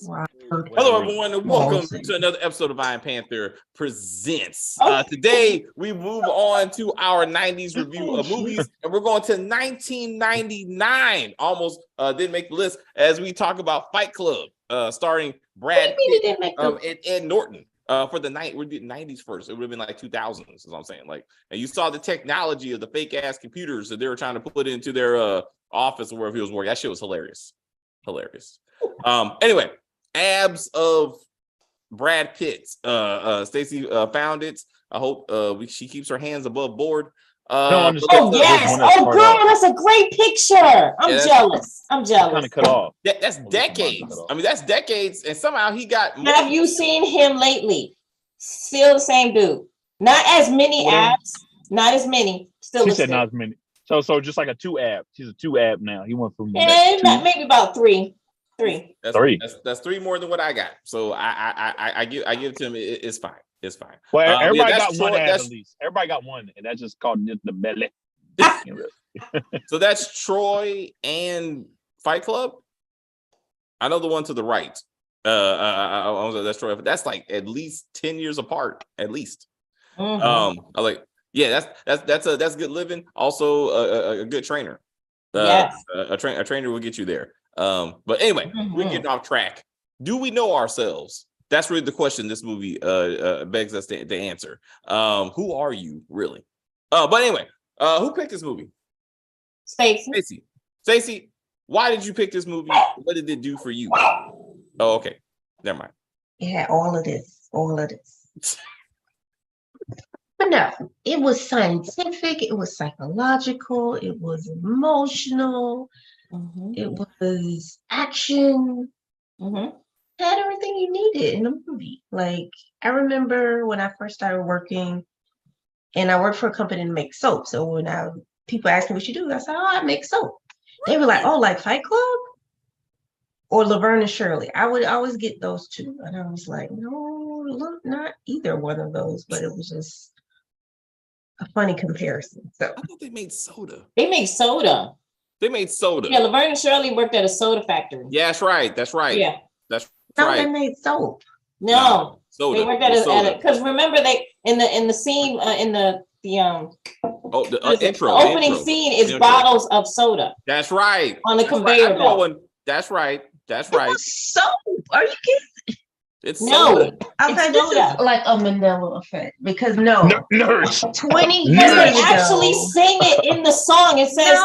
Wow. Hello, everyone, and welcome to another episode of Iron Panther Presents. Today, we move on to our 90s review of movies, and we're going to 1999. Almost didn't make the list as we talk about Fight Club, starring Brad Pitt and Ed Norton. For the night, we did 90s first. It would have been like 2000s, is what I'm saying. Like, and you saw the technology of the fake ass computers that they were trying to put into their office or wherever he was working. That shit was hilarious. Anyway, abs of Brad Pitt. Stacey found it. I hope she keeps her hands above board. Yes. Oh, girl, that's a great picture. I'm jealous. Kind of cut off. That's decades. I mean, that's decades, and somehow he got. Have you seen him lately? Still the same dude. Not as many abs. Not as many. Still. She said not as many. So just like a 2 ab. She's a 2 ab now. He went from maybe about three. That's 3. That's 3 more than what I got. So I give it to him. It's fine. It's fine. Well, everybody got one ab at least. Everybody got one, and that's just called the belly. So that's Troy and Fight Club. I know the one to the right. That's Troy. That's like at least 10 years apart, at least. Mm-hmm. I like. Yeah, that's good living. Also, a good trainer. Yes. A trainer will get you there. But anyway, we're getting off track. Do we know ourselves? That's really the question this movie begs us to answer. Who are you really? But anyway, who picked this movie? Stacey, why did you pick this movie? What did it do for you? Oh, okay. Never mind. It had all of this. But no, it was scientific, it was psychological, it was emotional, it was action. Had everything you needed in a movie. Like, I remember when I first started working, and I worked for a company to make soap. So when people asked me what you do, I said, I make soap. They were like, oh, like Fight Club? Or Laverne and Shirley. I would always get those two. And I was like, no, look, not either one of those, but it was just a funny comparison. So I thought they made soda. They made soda. Yeah, Laverne and Shirley worked at a soda factory. Yeah, that's right. Yeah. That's no, right. they made soap. No. Soda. They worked at a because remember they in the scene in the intro. The opening scene is bottles of soda. That's right. On the conveyor belt. That's right. It was soap. Are you kidding? It's no. soda. Okay, this is like a Mandela effect because 20 years they actually sing it in the song. It says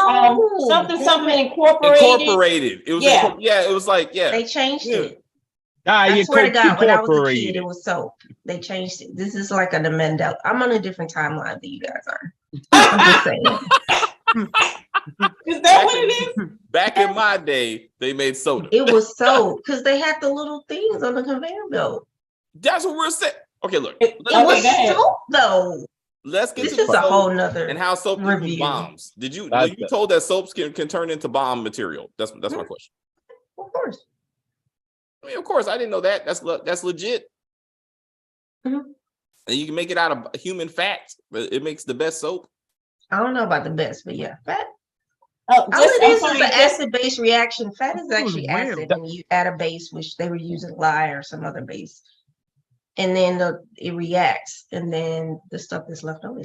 something incorporated. It was it was like they changed it. I swear to God, when I was a kid, it was soap. They changed it. This is like a Mandela. I'm on a different timeline than you guys are. I'm just saying. Is that what it is? Back in my day, they made soda. It was soap because they had the little things on the conveyor belt. That's what we're saying. Okay, look. It was soap, though. Let's get this to is a whole nother and how soap uses bombs. Did you you told that soaps can turn into bomb material? That's my question. Of course. I mean, of course, I didn't know that. That's legit. And you can make it out of human fat, but it makes the best soap. I don't know about the best, but yeah, fat. All it is an acid-base reaction. Fat is actually acid, and you add a base, which they were using lye or some other base, and then it reacts, and then the stuff that's left over.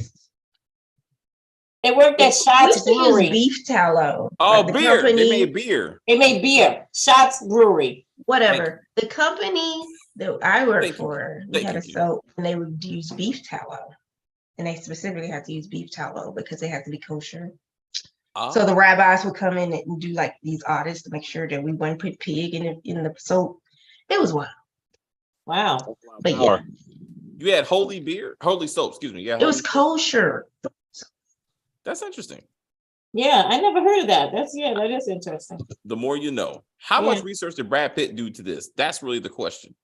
It worked at Shots Brewery. Beef tallow. Oh, like beer. They made beer. They made beer. Shots Brewery. Whatever. The company that I worked for, we had a soap, and they would use beef tallow. And they specifically had to use beef tallow because they had to be kosher. So the rabbis would come in and do like these audits to make sure that we wouldn't put pig in the soap. It was wild. Wow. But yeah. You had holy soap, excuse me. Yeah. It was kosher. That's interesting. Yeah, I never heard of that. That is interesting. The more you know. How much research did Brad Pitt do to this? That's really the question.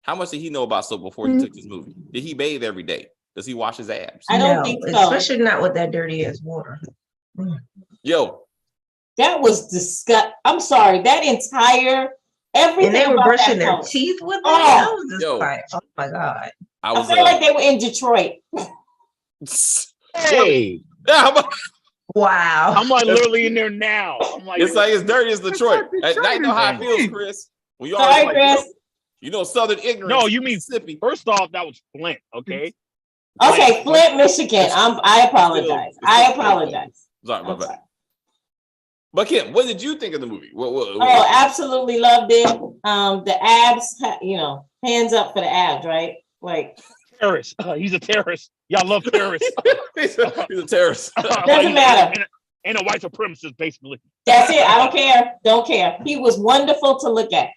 How much did he know about soap before he took this movie? Did he bathe every day? Does he wash his abs? I don't think so. Especially not with that dirty ass water. Yo. That was disgusting. I'm sorry. That entire everything. And they were brushing their teeth with it. I was just like, oh my God. I feel like they were in Detroit. Hey. Wow. I'm like literally in there now. I'm like, it's like as dirty as Detroit. I know how it feels, Chris. Well, sorry, Chris. Southern ignorance. No, you mean Mississippi. First off, that was Flint, okay? Okay, Flint, Michigan. I apologize. I apologize. Sorry about that. But Kim, what did you think of the movie? Oh, absolutely loved it. The abs, hands up for the abs, right? Like terrorist. He's a terrorist. Y'all love terrorists. he's a terrorist. Doesn't matter. And a white supremacist, basically. That's it. I don't care. Don't care. He was wonderful to look at.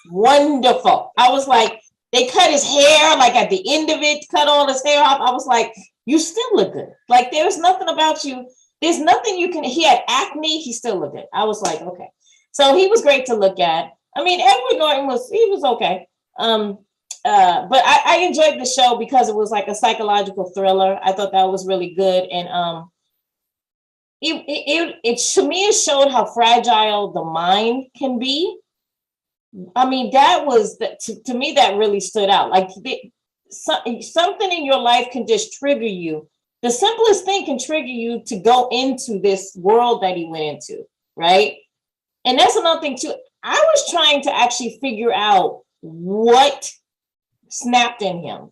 Wonderful. I was like, they cut his hair, like at the end of it, cut all his hair off. I was like, you still look good. Like there's nothing about you. There's nothing you can. He had acne. He still looked good. I was like, okay. So he was great to look at. I mean, Edward Norton was okay. But I enjoyed the show because it was like a psychological thriller. I thought that was really good, and it to me it showed how fragile the mind can be. I mean, that was to me that really stood out. Like something in your life can just trigger you. The simplest thing can trigger you to go into this world that he went into, right? And that's another thing too. I was trying to actually figure out what snapped in him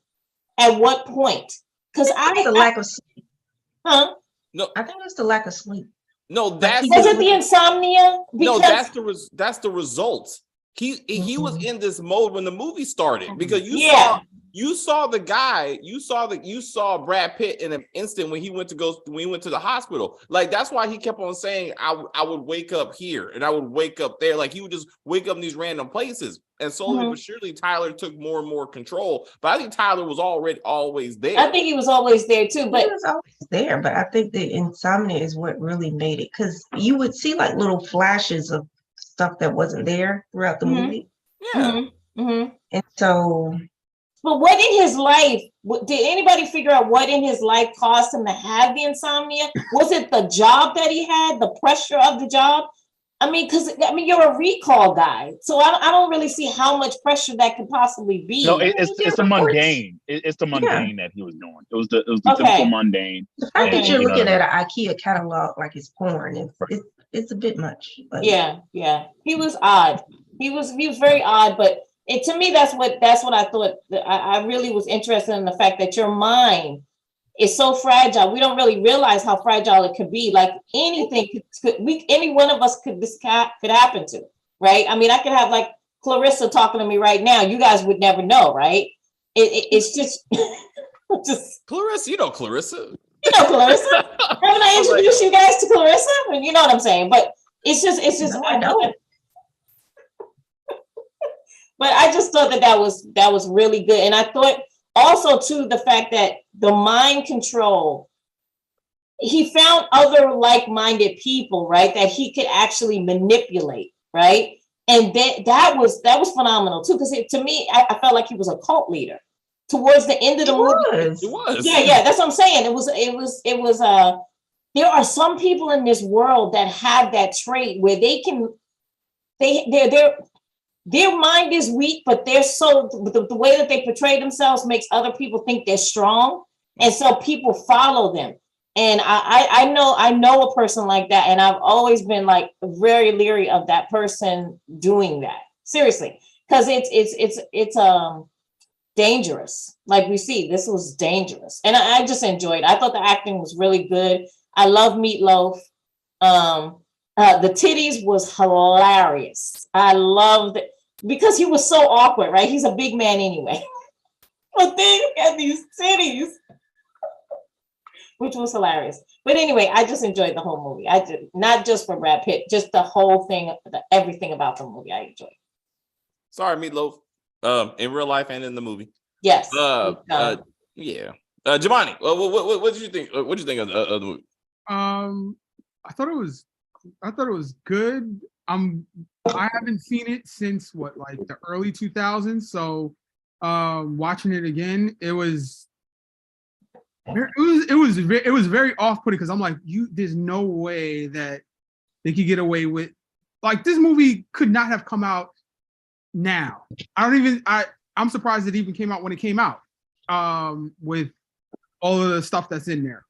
at what point, because the lack of sleep. Huh? No, I think it's the lack of sleep. No, was it the insomnia? Because that's the result. He was in this mode when the movie started because you saw the guy, you saw Brad Pitt in an instant when he went to the hospital. Like that's why he kept on saying I would wake up here and I would wake up there. Like he would just wake up in these random places. And slowly but surely Tyler took more and more control. But I think Tyler was always there. I think he was always there too. But he was always there. But I think the insomnia is what really made it, because you would see like little flashes of stuff that wasn't there throughout the movie. Yeah. And so, but what in his life did anybody figure out what in his life caused him to have the insomnia? Was it the job that he had, the pressure of the job? I mean, you're a recall guy, so I don't really see how much pressure that could possibly be. No, it's the mundane. It's the mundane that he was doing. It was the typical mundane. The fact that you're looking at an IKEA catalog like it's porn, it's a bit much. But. Yeah, he was odd. He was very odd, but to me that's what I thought. I really was interested in the fact that your mind is so fragile. We don't really realize how fragile it could be. Like anything any one of us could happen to, right? I mean, I could have like Clarissa talking to me right now. You guys would never know, right? It's just Clarissa. You know Clarissa. Haven't I introduced you guys to Clarissa? You know what I'm saying? But it's just. No, I know. But I just thought that was really good, and I thought. Also, too, the fact that the mind control, he found other like-minded people, right, that he could actually manipulate, right? And that was phenomenal, too, because to me, I felt like he was a cult leader. Towards the end of the movie. It was. Yeah, that's what I'm saying. It was there are some people in this world that have that trait where their mind is weak, but they're the way that they portray themselves makes other people think they're strong. And so people follow them. And I know a person like that. And I've always been like very leery of that person doing that. Seriously. Because it's dangerous. Like we see, this was dangerous. And I just enjoyed it. I thought the acting was really good. I love Meatloaf. The titties was hilarious. I loved it because he was so awkward, right? He's a big man anyway. But then he had these titties, which was hilarious. But anyway, I just enjoyed the whole movie. I did, not just for Brad Pitt, just the whole thing, everything about the movie. I enjoyed. Sorry, Meatloaf. In real life and in the movie. Yes. Yeah. Giovanni, what did you think? What did you think of the movie? I thought it was good. I haven't seen it since like the early 2000s. So watching it again, it was very off-putting because I'm like, there's no way that they could get away with, like, this movie could not have come out now. I'm surprised it even came out when it came out, with all of the stuff that's in there.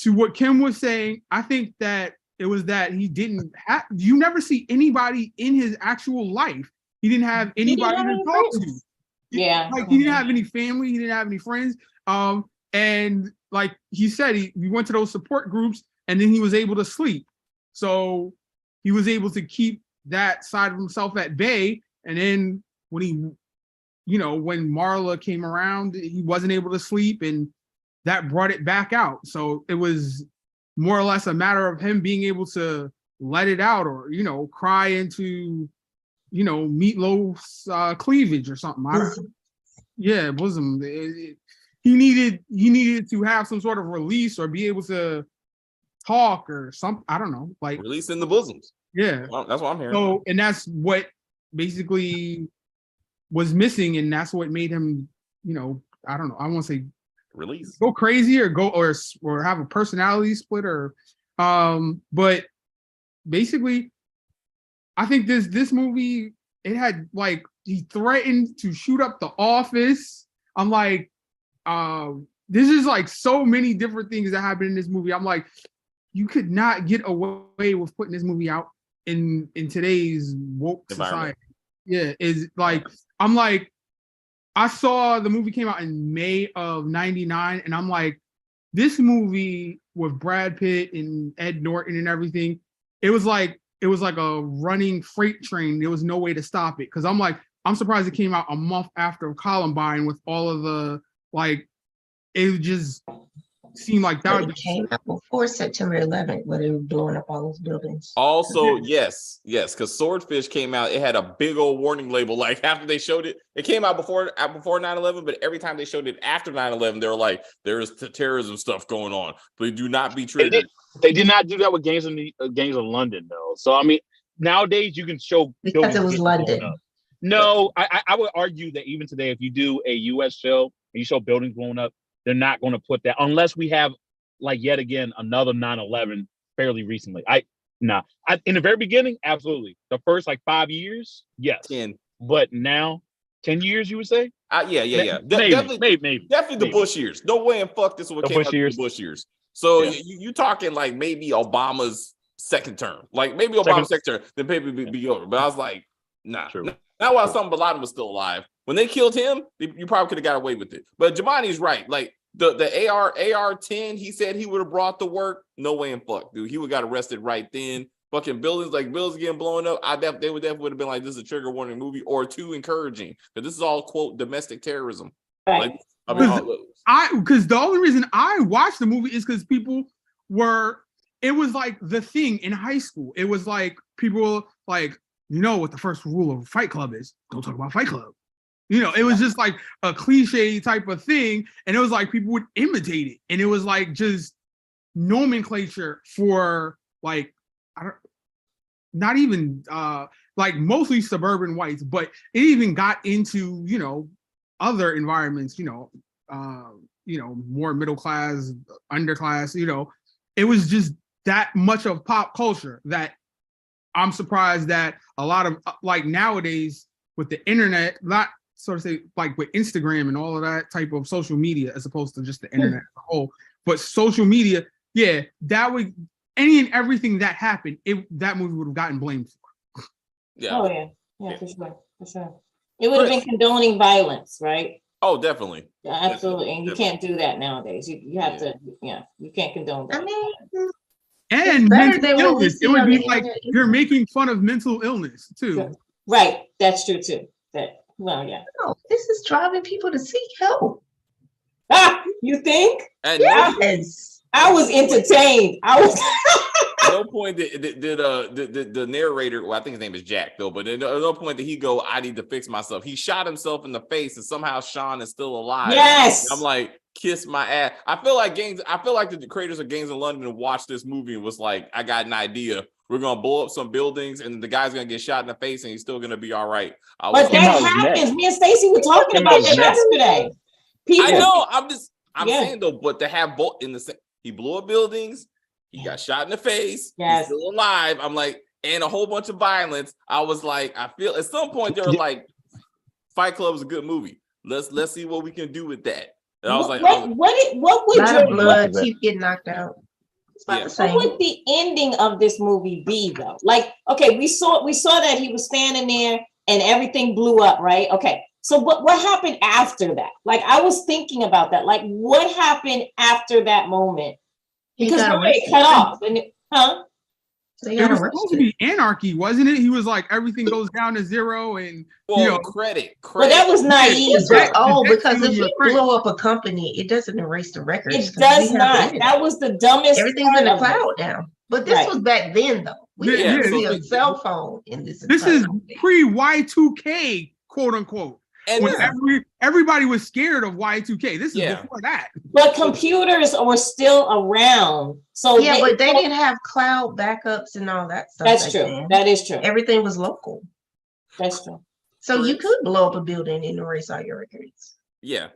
To what Kim was saying, I think that it was that he didn't have. You never see anybody in his actual life. He didn't have anybody to talk to. Yeah, like he didn't have any family. He didn't have any friends. And like he said, he went to those support groups, and then he was able to sleep. So he was able to keep that side of himself at bay. And then when he, when Marla came around, he wasn't able to sleep, and that brought it back out. So it was more or less a matter of him being able to let it out, or cry into Meatloaf's cleavage or something. Bosom. He needed to have some sort of release or be able to talk or something. I don't know, like releasing the bosoms. Yeah, well, that's what I'm hearing. So, and that's what basically was missing, and that's what made him, I don't know. I won't say release, go crazy or go or have a personality split or, but basically, I think this movie, it had like, he threatened to shoot up the office. I'm like, this is like so many different things that happened in this movie. I'm like, you could not get away with putting this movie out in today's woke society. Yeah, is like, I'm like, I saw the movie came out in May of '99, and I'm like, this movie with Brad Pitt and Ed Norton and everything, it was like a running freight train. There was no way to stop it. Because I'm like, I'm surprised it came out a month after Columbine with all of the, like, it just seemed like that would came out before September 11th, where they were blowing up all those buildings. Also, yes, because Swordfish came out, it had a big old warning label. Like after they showed it, it came out before 9/11, but every time they showed it after 9/11, they were like, "There is terrorism stuff going on, but do not be triggered." They did not do that with Gangs of London, though. So I mean, nowadays you can show because it was London. No, I would argue that even today, if you do a U.S. show and you show buildings blowing up, they're not going to put that unless we have, like, yet again another 9/11 fairly recently. In the very beginning, absolutely. The first like 5 years, yes. 10. But now, 10 years, you would say? Yeah. Maybe the Bush years. No way in fuck this one came out the Bush years. So you talking like maybe Obama's second term, like maybe Obama's second term, then maybe be over. But I was like, nah. True. Not while Osama bin Laden was still alive. When they killed him, you probably could have got away with it. But Jamani's right. Like the AR-10, he said he would have brought to work. No way in fuck, dude. He would have got arrested right then. Fucking buildings getting blown up. They would definitely have been like, this is a trigger warning movie or too encouraging. Because this is all, quote, domestic terrorism. Right. Because the only reason I watched the movie is because it was like the thing in high school. It was like people like, what the first rule of Fight Club is? Don't talk about Fight Club. It was just like a cliche type of thing. And it was like people would imitate it. And it was like just nomenclature for like, not even like mostly suburban whites, but it even got into, other environments, more middle class, underclass, it was just that much of pop culture that I'm surprised that a lot of like nowadays with the internet, not sort of say like with Instagram and all of that type of social media, as opposed to just the internet as a whole, but social media, that would any and everything that happened, that movie would have gotten blamed for. Yeah. Oh yeah, for sure. It would have been condoning violence, right? Oh, definitely. Yeah, absolutely. And you can't do that nowadays. You have to, you can't condone that. I mean, and mental illness. It would be like you're making fun of mental illness too. Right. That's true too. Yeah. No, this is driving people to seek help. You think? Yes. I was entertained. At no point did the narrator, well, I think his name is Jack though, but at no point did he go, I need to fix myself. He shot himself in the face, and somehow Sean is still alive. Yes. And I'm like, kiss my ass. I feel like the creators of Gangs in London watched this movie and was like, I got an idea. We're gonna blow up some buildings, and the guy's gonna get shot in the face, and he's still gonna be all right. But that happens. Me and Stacey were talking about that yesterday. I know. I'm saying though, but to have both in the same, he blew up buildings. He got shot in the face. Yes. He's still alive. I'm like, and a whole bunch of violence. I was like, I feel at some point they were like, Fight Club is a good movie. Let's see what we can do with that. And I was like, what would a lot of blood, teeth get knocked out. It's about Yeah. the same. What would the ending of this movie be though? Like, okay, we saw that he was standing there and everything blew up, right? Okay. So what happened after that? Like, I was thinking about that. Like, what happened after that moment? He Because got remember, it arrested. cut off. And They It got was supposed to arrested. be anarchy, wasn't it? He was like, everything goes down to zero, and Well, credit. Well, that was naive. Because if you blow up a company, it doesn't erase the records. It does We have not. it. That was the dumbest. Everything's in the part of it. cloud now. But this Right. was back then, though. We didn't Yeah, see so a cell phone in this. This entire is movie. pre Y2K, quote unquote. And When Yeah. everybody was scared of Y2K. This is Yeah. before that. But computers were still around. So Yeah, but they didn't have cloud backups and all that stuff. That's back true. then. That is true. Everything was local. That's true. So you Correct. could blow up a building and erase all your records. Yeah.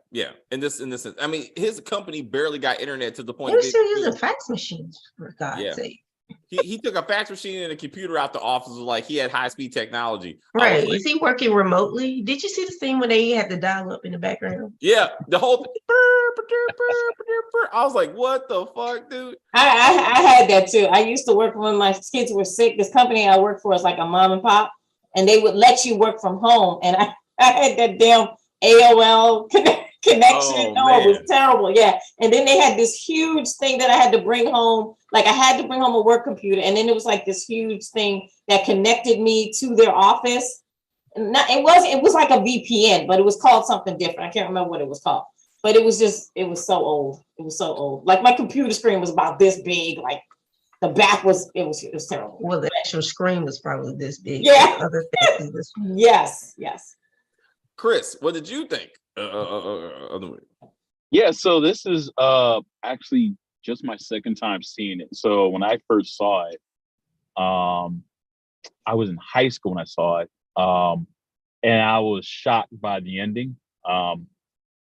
In this sense, I mean, his company barely got internet to the point. They were that still using fax machines, for God's Yeah. sake. he took a fax machine and a computer out the office. Like he had high speed technology. Right. Like, Is he working remotely? Did you see the scene when they had the dial up in the background? yeah, the whole. I was like, what the fuck, dude? I had that too. I used to work when my kids were sick. This company I worked for is like a mom and pop, and they would let you work from home. And I had that damn AOL connection. Oh, It was terrible. Yeah. And then they had this huge thing that I had to bring home. Like I had to bring home a work computer, and then it was like this huge thing that connected me to their office. It was like a VPN, but it was called something different. I can't remember what it was called. But it was so old. It was so old. Like my computer screen was about this big. Like the back was terrible. Well, the actual screen was probably this big. Yeah. The other thing is this. Yes. Chris, what did you think? Of the movie? Yeah, so this is actually just my second time seeing it. So when I first saw it, I was in high school when I saw it. And I was shocked by the ending.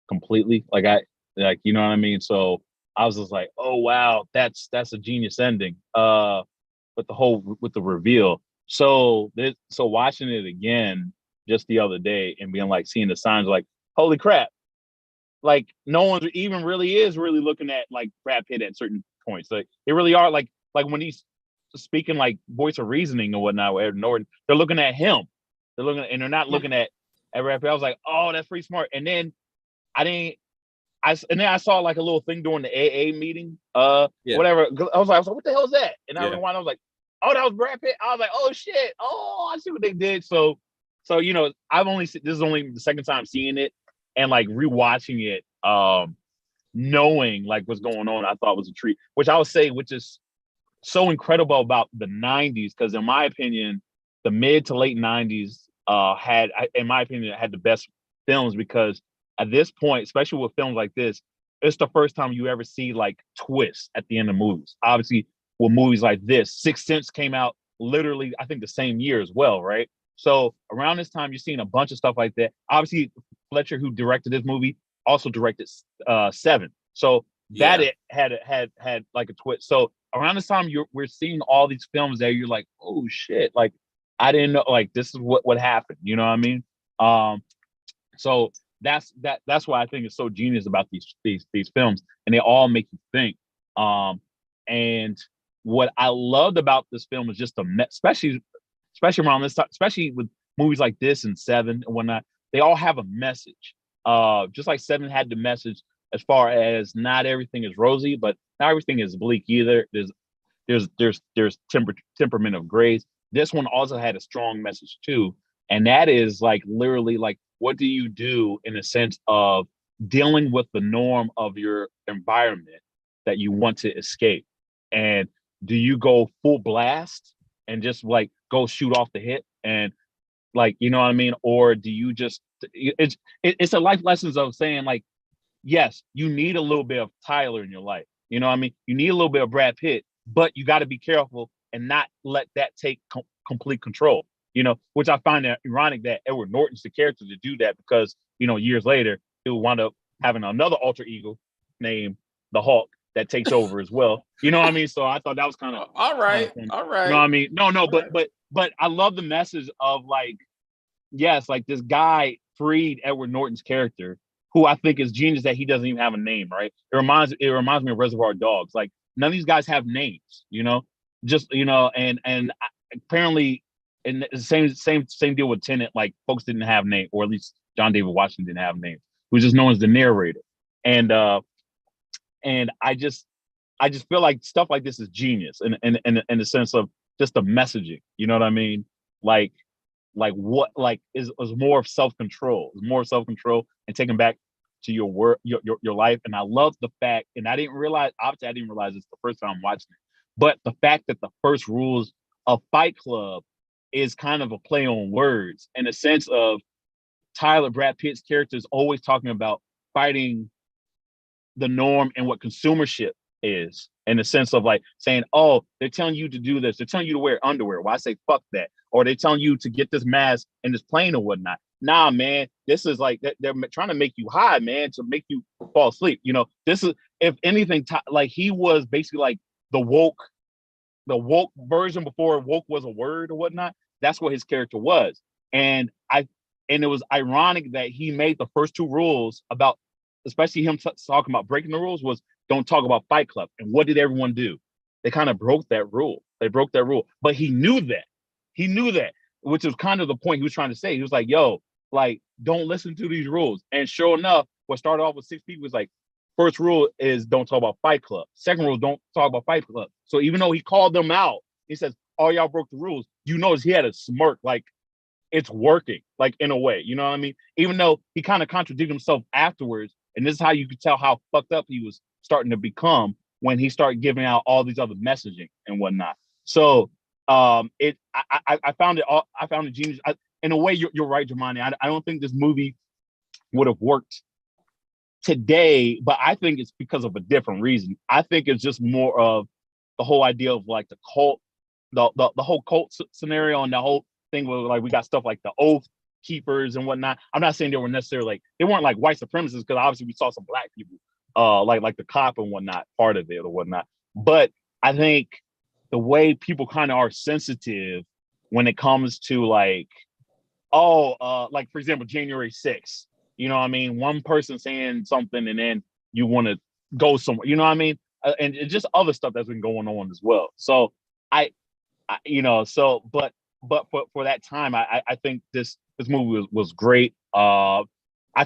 Completely. You know what I mean? So I was just like, oh wow, that's a genius ending. With the reveal. So watching it again just the other day and being like seeing the signs like, holy crap. Like no one even really is looking at like Brad Pitt at certain points. Like they really are like when he's speaking like voice of reasoning or whatnot with Edward Norton, they're looking at him. They're not looking at Brad Pitt. I was like, oh, that's pretty smart. And then I saw like a little thing during the AA meeting, whatever. I was like, what the hell is that? And I rewound. I was like, oh, that was Brad Pitt. I was like, oh shit. Oh, I see what they did. So you know, this is only the second time seeing it and like rewatching it, knowing like what's going on. I thought was a treat. Which I would say, which is so incredible about the '90s, because in my opinion, the mid to late '90s had the best films, because at this point, especially with films like this, it's the first time you ever see like twists at the end of movies. Obviously, with movies like this, Sixth Sense came out literally, I think, the same year as well, right? So around this time, you're seeing a bunch of stuff like that. Obviously, Fletcher, who directed this movie, also directed Seven. So that it had like a twist. So around this time, we're seeing all these films that you're like, oh shit, like I didn't know, like this is what happened. You know what I mean? So that's why I think it's so genius about these films, and they all make you think. And what I loved about this film is just especially around this time, especially with movies like this and Seven and whatnot, they all have a message. Just like Seven had the message as far as not everything is rosy, but not everything is bleak either. There's temperament of grays. This one also had a strong message too, and that is like literally like, what do you do in a sense of dealing with the norm of your environment that you want to escape? And do you go full blast and just like go shoot off the hip and like, you know what I mean? Or do you just, it's a life lessons of saying like, yes, you need a little bit of Tyler in your life. You know what I mean? You need a little bit of Brad Pitt, but you got to be careful and not let that take complete control. You know, which I find that ironic that Edward Norton's the character to do that, because, you know, years later, he'll wind up having another alter ego named the Hulk that takes over as well. You know what I mean? So I thought that was kind of all right. You know what I mean? No, but I love the message of like, yes, like this guy freed Edward Norton's character, who I think is genius that he doesn't even have a name, right? It reminds me of Reservoir Dogs. Like none of these guys have names, just, and apparently, and the same deal with Tenet, like folks didn't have names, or at least John David Washington didn't have names. He was just known as the narrator. And I just feel like stuff like this is genius in the sense of just the messaging. You know what I mean? Like what is more of self-control. It's more self-control and taking back to your work, your life. And I love the fact, and I didn't realize this the first time watching it, but the fact that the first rules of Fight Club is kind of a play on words, in a sense of Brad Pitt's character is always talking about fighting the norm and what consumership is, in the sense of like saying, oh, they're telling you to do this, they're telling you to wear underwear. Well, I say fuck that. Or they're telling you to get this mask and this plane or whatnot. Nah, man, this is like they're trying to make you high, man, to make you fall asleep. This is, if anything, like he was basically like the woke version before woke was a word or whatnot. That's what his character was. And it was ironic that he made the first two rules about, especially him talking about breaking the rules, was don't talk about Fight Club. And what did everyone do? They kind of broke that rule. But he knew that, which was kind of the point he was trying to say. He was like, yo, like, don't listen to these rules. And sure enough, what started off with 6 people was like, first rule is don't talk about Fight Club. Second rule, don't talk about Fight Club. So even though he called them out, he says, oh, y'all broke the rules. You notice he had a smirk, like it's working, like in a way, you know what I mean? Even though he kind of contradicted himself afterwards. And this is how you could tell how fucked up he was starting to become when he started giving out all these other messaging and whatnot. So I found it genius. In a way, you're right, Jamani. I don't think this movie would have worked today, but I think it's because of a different reason. I think it's just more of the whole idea of like the cult, the whole cult scenario, and the whole thing where like we got stuff like the Oath Keepers and whatnot. I'm not saying they were necessarily like, they weren't like white supremacists, because obviously we saw some black people, like the cop and whatnot, part of it or whatnot. But I think the way people kind of are sensitive when it comes to like, like for example, January 6th, you know what I mean? One person saying something and then you want to go somewhere, you know what I mean? And it's just other stuff that's been going on as well. So but for that time, I think this movie was great. I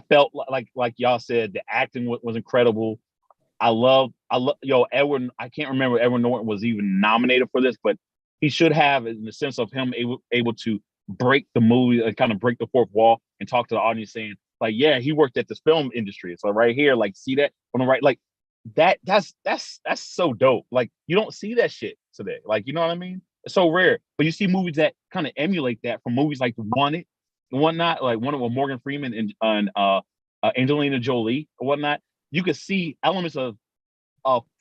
felt like y'all said, the acting was incredible. I love Edward. I can't remember if Edward Norton was even nominated for this, but he should have, in the sense of him able to break the movie and kind of break the fourth wall and talk to the audience, saying like, yeah, he worked at this film industry. So right here, like, see that on the right, like that's so dope. Like you don't see that shit today. Like, you know what I mean? It's so rare. But you see movies that kind of emulate that, from movies like The Wanted and whatnot, like one with Morgan Freeman and Angelina Jolie or whatnot. You could see elements of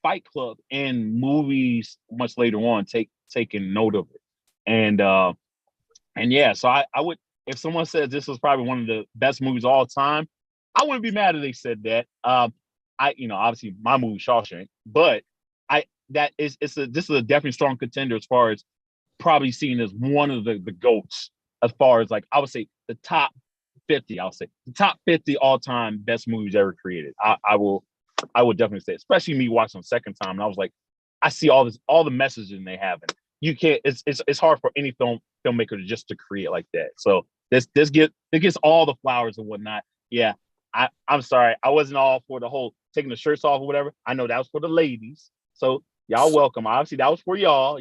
Fight Club in movies much later on, taking note of it. And yeah, so I would, if someone says this was probably one of the best movies of all time, I wouldn't be mad if they said that. Obviously my movie Shawshank, but this is a definitely strong contender as far as probably seen as one of the GOATs, as far as like, I would say the top 50, the top 50 all-time best movies ever created. I would definitely say, especially me watching the second time, and I was like, I see all the messaging they have, and you can't, it's hard for any filmmaker to create like that. So this gets all the flowers and whatnot. Yeah, I'm sorry, I wasn't all for the whole taking the shirts off or whatever. I know that was for the ladies, so y'all welcome. Obviously that was for y'all,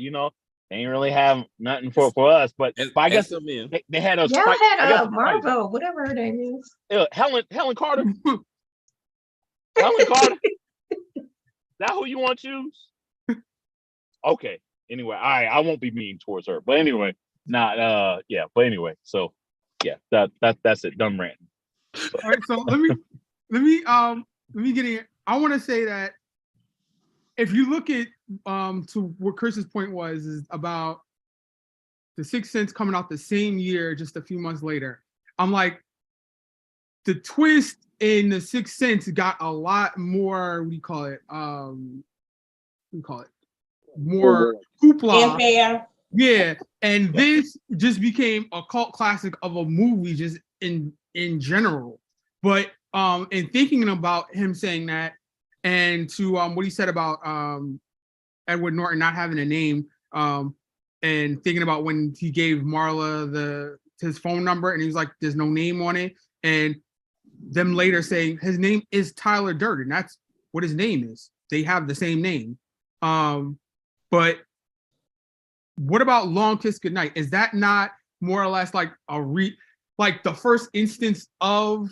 they ain't really have nothing for us, but I guess they had us. Y'all had Margot, whatever her name is. Helen Carter. Helen Carter. That who you want to choose? Okay. Anyway, I won't be mean towards her. But anyway, But anyway, so yeah, that's it. Done ranting. So. All right, so let me get in. I want to say that if you look at to what Chris's point was, is about The Sixth Sense coming out the same year, just a few months later. I'm like, the twist in The Sixth Sense got a lot more, more hoopla. Yeah, and this just became a cult classic of a movie, just in general. But in thinking about him saying that, and to what he said about Edward Norton not having a name, and thinking about when he gave Marla his phone number, and he was like, "There's no name on it," and them later saying his name is Tyler Durden. That's what his name is. They have the same name. But what about Long Kiss Goodnight? Is that not more or less like like the first instance of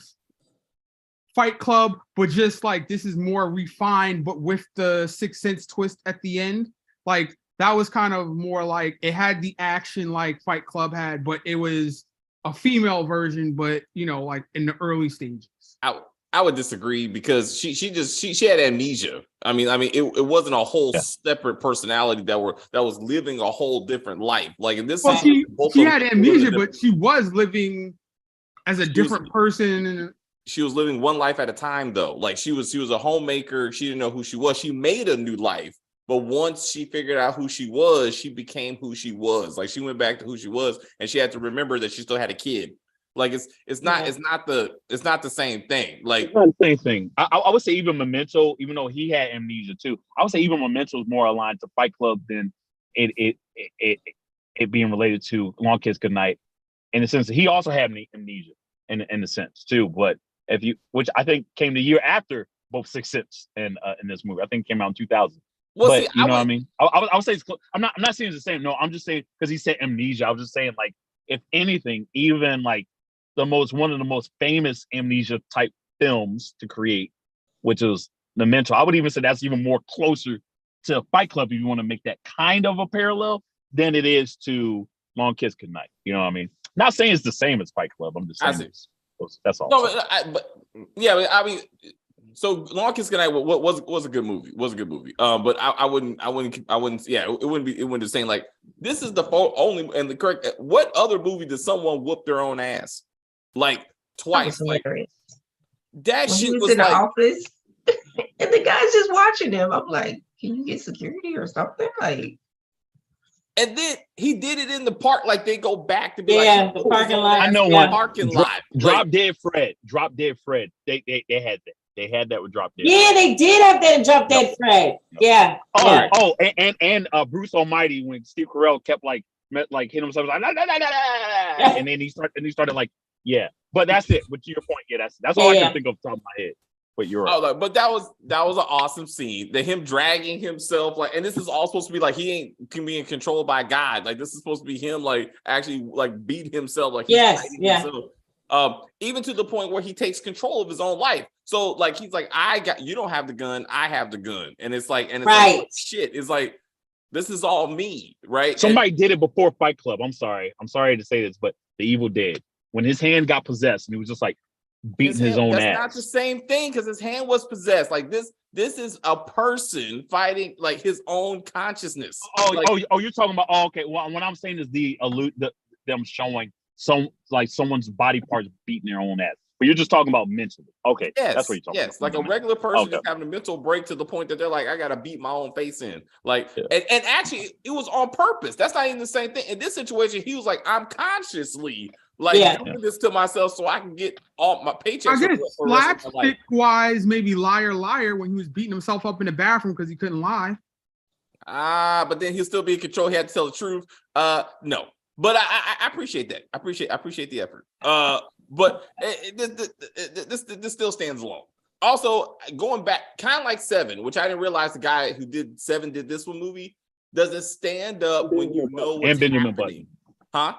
Fight Club, but just like this is more refined, but with the Sixth Sense twist at the end? Like that was kind of more like it had the action like Fight Club had, but it was a female version, but like in the early stages. I would disagree because she had amnesia. I mean, it wasn't a whole separate personality that was living a whole different life. Like in this, well, she had amnesia, but she was living as a different person. And she was living one life at a time, though. Like she was a homemaker. She didn't know who she was. She made a new life, but once she figured out who she was, she became who she was. Like she went back to who she was, and she had to remember that she still had a kid. Like it's not the same thing. Like it's not the same thing. I would say even Memento, even though he had amnesia too, I would say even Memento is more aligned to Fight Club than it being related to Long Kiss Goodnight. In the sense that he also had amnesia in the sense too. But which I think came the year after both Sixth Sense and in this movie, I think it came out in 2000. Well, but see, you know what I mean? I would say I'm not saying it's the same. No, I'm just saying because he said amnesia. I was just saying like if anything, even like one of the most famous amnesia type films to create, which is Memento. I would even say that's even more closer to Fight Club if you want to make that kind of a parallel than it is to Long Kiss Goodnight. You know what I mean? Not saying it's the same as Fight Club. I'm just saying that's all. No, I mean, so Long Kiss Goodnight was a good movie. Was a good movie. But I wouldn't. Yeah, it wouldn't be the same. Like this is the only and the correct. What other movie did someone whoop their own ass? Like twice. That shit was in like, the office, and the guy's just watching him. I'm like, can you get security or something? Like, and then he did it in the park. Like they go back to be the parking lot. I know one parking lot. Drop Dead Fred. They had that. They had that with Drop Dead. Yeah, they did have that in Drop Dead Fred. Yeah. And Bruce Almighty when Steve Carell kept like hitting himself like and then he started like. Yeah, but that's it. But to your point, that's all I can think of top of my head. But you're right. But that was an awesome scene. Him dragging himself and this is all supposed to be like he can be controlled by God. Like this is supposed to be him actually beating himself himself. Even to the point where he takes control of his own life. So he's like, you don't have the gun, I have the gun, and it's right. Like shit. It's like this is all me, right? Somebody did it before Fight Club. I'm sorry to say this, but The Evil Dead. When his hand got possessed and he was just like beating his own ass. That's not the same thing because his hand was possessed. Like this is a person fighting like his own consciousness. You're talking about okay. Well, what I'm saying is them showing someone's body parts beating their own ass. But you're just talking about mentally. Okay. That's what you're talking about. Yes, like a regular person just having a mental break to the point that they're like, I gotta beat my own face in. And actually it was on purpose. That's not even the same thing. In this situation, he was like, I'm consciously doing this to myself so I can get all my paychecks. I guess slapstick wise, maybe liar when he was beating himself up in the bathroom because he couldn't lie. But then he'll still be in control. He had to tell the truth. No. But I appreciate that. I appreciate the effort. But this still stands alone. Also, going back, kind of like Seven, which I didn't realize the guy who did Seven did this one movie. Does it stand up when you know what's and Benjamin happening? Button. Huh?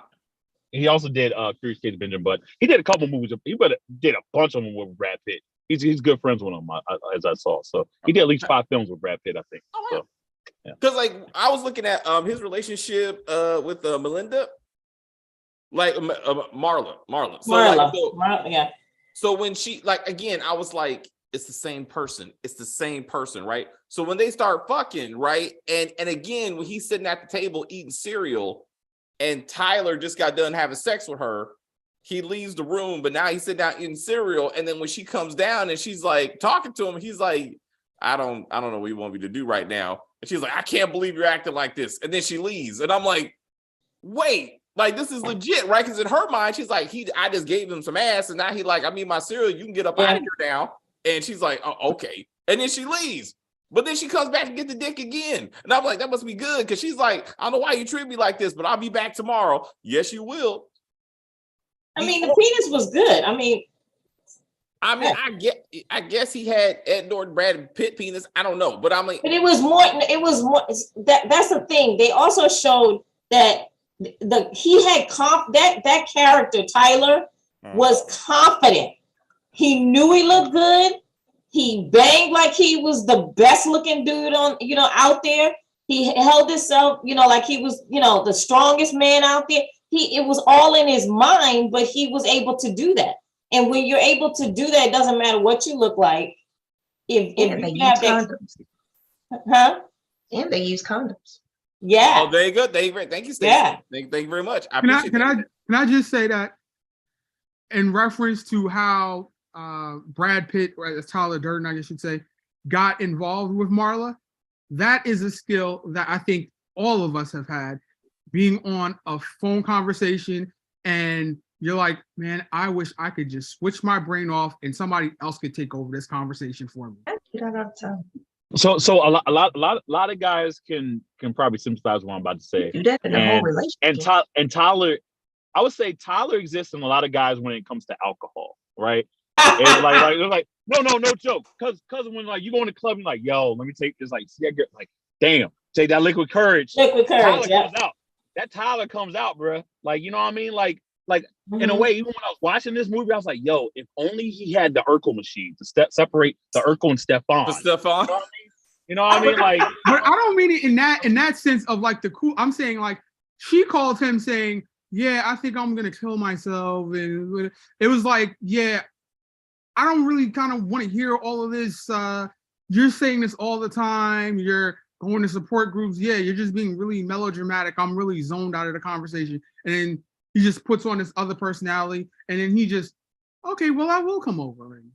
He also did Curious Case of Benjamin Button. He did a couple movies. He did a bunch of them with Brad Pitt. He's good friends with him, as I saw. So he did at least 5 films with Brad Pitt, I think. Oh, wow. Because I was looking at his relationship with Melinda, Marla. Marla. So when she again, I was like, it's the same person. It's the same person, right? So when they start fucking, right, and again when he's sitting at the table eating cereal, and Tyler just got done having sex with her, he leaves the room, but now he's sitting down eating cereal, and then when she comes down and she's like talking to him, he's like, I don't know what you want me to do right now. And she's like, I can't believe you're acting like this. And then she leaves. And I'm like, wait, this is legit, right? Because in her mind, she's like, I just gave him some ass. And now I need my cereal. You can get up out of here now. And she's like, oh, okay. And then she leaves. But then she comes back and get the dick again. And I'm like, that must be good. Because she's like, I don't know why you treat me like this, but I'll be back tomorrow. Yes, you will. I mean, the penis was good. I mean, I guess he had Ed Norton, Brad Pitt penis. I don't know. But I'm like, but it was more that's the thing. They also showed that he had that character, Tyler, was confident. He knew he looked good. He banged like he was the best looking dude on, out there. He held himself, like he was, the strongest man out there. It was all in his mind, but he was able to do that. And when you're able to do that, it doesn't matter what you look like. If you have that, condoms. And they use condoms. Yeah. Oh, very good. Thank you, Stacey. Yeah. Thank you very much. Can I just say that in reference to how Brad Pitt, or as Tyler Durden, I guess you'd say, got involved with Marla, that is a skill that I think all of us have had, being on a phone conversation and you're like, man, I wish I could just switch my brain off and somebody else could take over this conversation for me. I do that all the time. So a lot of guys can probably sympathize with what I'm about to say. Do that in a whole relationship. And Tyler, I would say Tyler exists in a lot of guys when it comes to alcohol, right? And like no joke. Cause when like you go in the club and like, yo, let me take this, like, see, I get like, damn, take that liquid courage. Liquid courage, Tyler comes out. That Tyler comes out, bro. Like, you know what I mean? Like in a way, even when I was watching this movie, I was like, yo, if only he had the Urkel machine to separate the Urkel and Stefan. You know what I mean? Like, but I don't mean it in that sense of like the cool. I'm saying like she called him saying, yeah, I think I'm gonna kill myself, and it was like, yeah, I don't really kind of want to hear all of this. You're saying this all the time. You're going to support groups. Yeah, you're just being really melodramatic. I'm really zoned out of the conversation, and then he just puts on this other personality, and then he just, okay, well, I will come over and,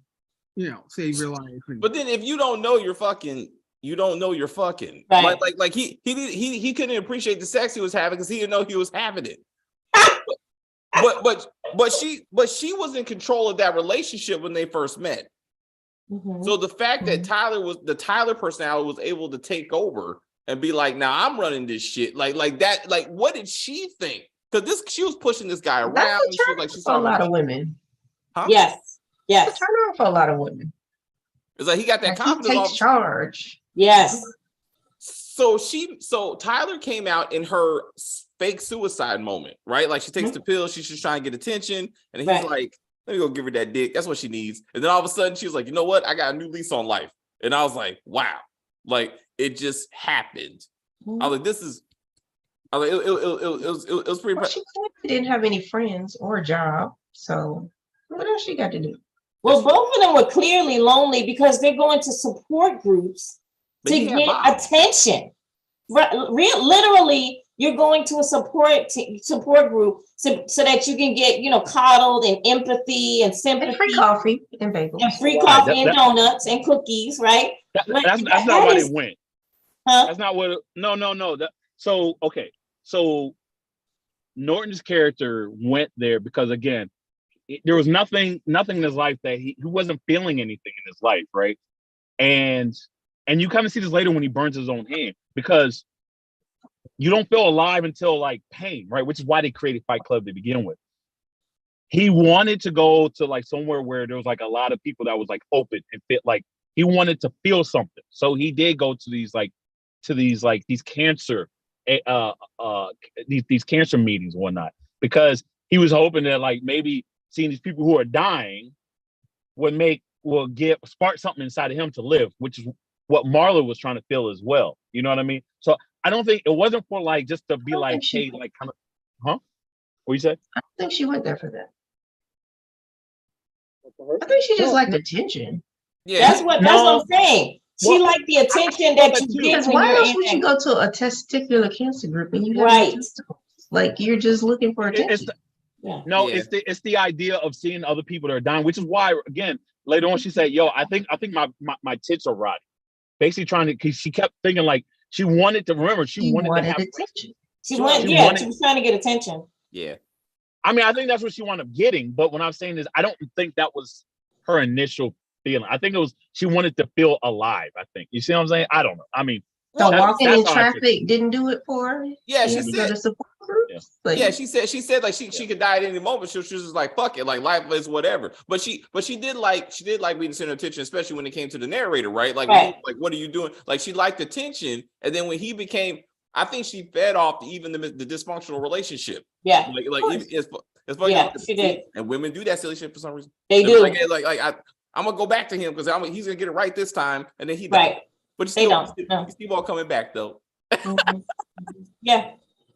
save your life. But then if you don't know you're fucking, you don't know you're fucking. Right. Like he couldn't appreciate the sex he was having because he didn't know he was having it. but she was in control of that relationship when they first met. Mm-hmm. So the fact that the Tyler personality was able to take over and be like, now I'm running this shit. Like that, like what did she think? Because she was pushing this guy around. That's a lot of women. Huh? Yes. It's a turn on for a lot of women. It's like he got that confidence. He takes charge. Yes. So Tyler came out in her fake suicide moment, right? Like she takes the pill, she's just trying to get attention, and he's like, let me go give her that dick. That's what she needs. And then all of a sudden she was like, you know what? I got a new lease on life. And I was like, wow. Like it just happened. I was like, it was pretty. Well, she didn't have any friends or a job, so what else she got to do? Well, both of them were clearly lonely because they're going to support groups to get attention. Literally, you're going to a support group so that you can get, coddled and empathy and sympathy. And free coffee and bagels. And free coffee and donuts and cookies, right? That's not why they went. Huh? That's not what. No. So Norton's character went there because, again, there was nothing in his life that he wasn't feeling anything in his life, right? And you kind of see this later when he burns his own hand, because you don't feel alive until like pain, right? Which is why they created Fight Club to begin with. He wanted to go to like somewhere where there was like a lot of people that was like open and fit. Like he wanted to feel something, so he did go to these cancer these cancer meetings and whatnot, because he was hoping that like maybe seeing these people who are dying will spark something inside of him to live, which is what Marla was trying to feel as well. You know what I mean? So I don't think it wasn't for like just to be like, hey, like kind of, huh? What you said? I don't think she went there for that. I think she just liked attention. Yeah, that's what I'm saying. She liked the attention that you get. Why else would you go to a testicular cancer group and you have testicles? Like you're just looking for attention. It's the idea of seeing other people that are dying, which is why, again, later on she said, yo, I think my tits are rotting. Basically because she kept thinking like she wanted to remember, she wanted to have attention. She was trying to get attention. Yeah. I mean, I think that's what she wound up getting, but what I'm saying is I don't think that was her initial feeling. I think it was she wanted to feel alive. I think you see what I'm saying. I don't know. I mean, So walking in how I took traffic didn't do it for her. Yeah, She she had to go to said. support groups. Yeah. Like, Yeah, she said like she could die at any moment. She was just like fuck it, like life is whatever. But she did like being the center of attention, especially when it came to the narrator, right? Like, Right. like what are you doing? Like she liked the tension, and then when he became, I think she fed off even the dysfunctional relationship. Yeah. Like it's Yeah, she did. And women do that silly shit for some reason. They They're do. like I'm gonna go back to him because he's gonna get it right this time, and then he Right. does. But They don't. No. you still all coming back though. Mhm. Yeah.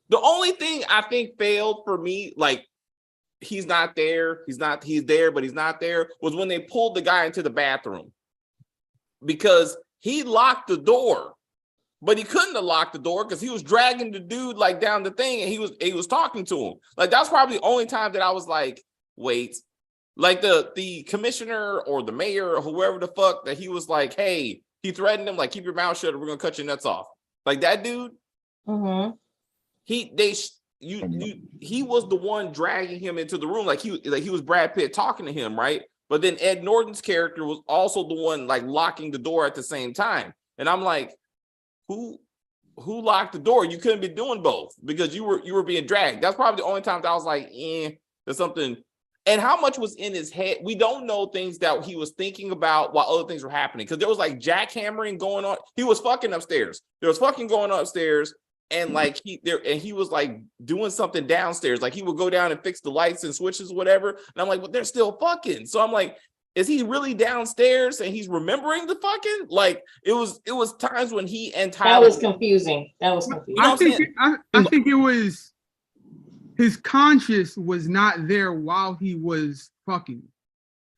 The only thing I think failed for me, like he's not there, he's there, but he's not there, was when they pulled the guy into the bathroom because he locked the door, but he couldn't have locked the door because he was dragging the dude like down the thing, and he was talking to him. Like that's probably the only time that I was like, wait, like the commissioner or the mayor or whoever the fuck that he was like, hey, he threatened him like keep your mouth shut or we're gonna cut your nuts off. Like that dude. Mm-hmm. He was the one dragging him into the room like he was Brad Pitt talking to him, right? But then Ed Norton's character was also the one like locking the door at the same time. And I'm like, who locked the door? You couldn't be doing both because you were being dragged. That's probably the only time that I was like, there's something. And how much was in his head? We don't know things that he was thinking about while other things were happening. Because there was like jackhammering going on. He was fucking upstairs. There was fucking going on upstairs. And like he was like doing something downstairs. Like he would go down and fix the lights and switches, whatever. And I'm like, but they're still fucking. So I'm like, is he really downstairs and he's remembering the fucking? Like it was times when he and Tyler. That was confusing. That was confusing. I think it was his conscience was not there while he was fucking.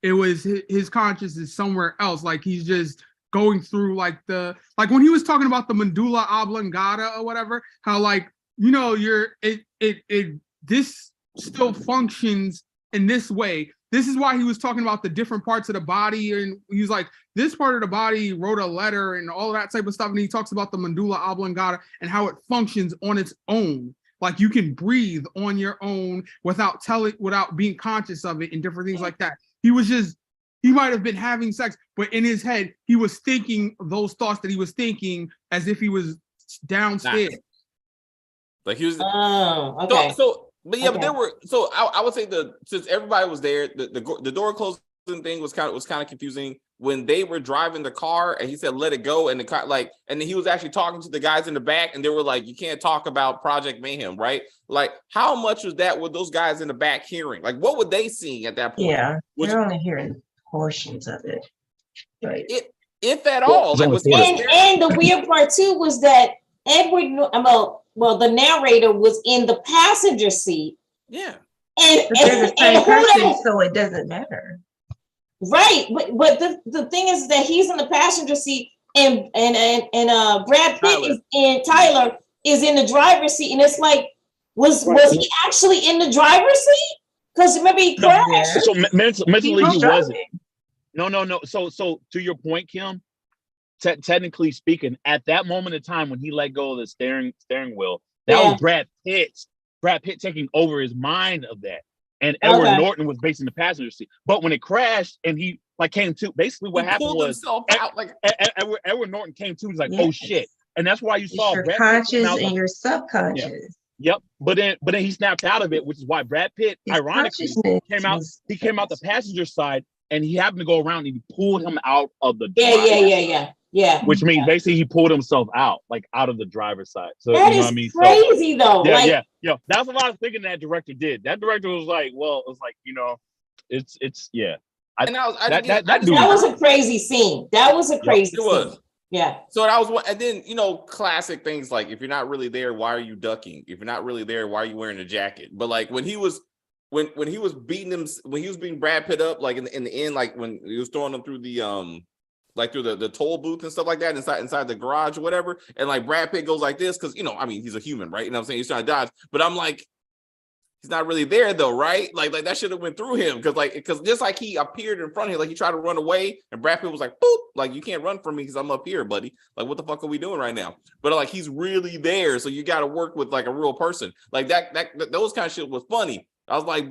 It was his conscience is somewhere else. Like he's just going through like when he was talking about the medulla oblongata or whatever, how like, you know, this still functions in this way. This is why he was talking about the different parts of the body. And he was like, this part of the body wrote a letter and all that type of stuff. And he talks about the medulla oblongata and how it functions on its own. Like you can breathe on your own without being conscious of it and different things like that. He might have been having sex, but in his head, he was thinking those thoughts that he was thinking as if he was downstairs. Like he was. Oh, okay. But yeah, okay. But there were. So I would say since everybody was there, the door closing thing was kind of confusing when they were driving the car and he said let it go and the car and then he was actually talking to the guys in the back and they were like you can't talk about Project Mayhem, right? Like how much was that with those guys in the back hearing? Like what were they seeing at that point? Yeah, they're only hearing portions of it, right? If at all. Like, and the weird part too was that the narrator was in the passenger seat. Yeah. And they're the same person, so it doesn't matter. Right, but the thing is that he's in the passenger seat and Brad Pitt Tyler is in the driver's seat, and it's like, was he actually in the driver's seat? Because remember he crashed. Yeah. So mentally he wasn't. No. So to your point, Kim, technically speaking, at that moment in time when he let go of the steering wheel, that was Brad Pitt taking over his mind of that. And Edward Norton was based in the passenger seat. But when it crashed and he like came to, basically what happened was Edward Norton came to, he's like, oh shit. And that's why you saw your Brad conscious Pitt and your subconscious. Yeah. Yep. But then he snapped out of it, which is why Brad Pitt, ironically, came out the passenger side and he happened to go around and he pulled him out of the Yeah. Which means basically he pulled himself out, like out of the driver's side. So that you know is what I mean? Crazy though. Yeah. That's what I was thinking that director did. That director was like, well, it was like, you know, it's yeah. That was a crazy scene. That was a crazy scene. It was. Yeah. So that was and then classic things like if you're not really there, why are you ducking? If you're not really there, why are you wearing a jacket? But like when he was beating him, when he was beating Brad Pitt up, like in the end, like when he was throwing him through the through the toll booth and stuff like that inside the garage or whatever, and like Brad Pitt goes like this because he's a human, right? You know what I'm saying? He's trying to dodge, but I'm like, he's not really there though, right? Like that should have went through him because just like he appeared in front of him, like he tried to run away, and Brad Pitt was like, boop, like you can't run from me because I'm up here, buddy. Like what the fuck are we doing right now? But like he's really there, so you got to work with like a real person. Like that those kind of shit was funny. I was like,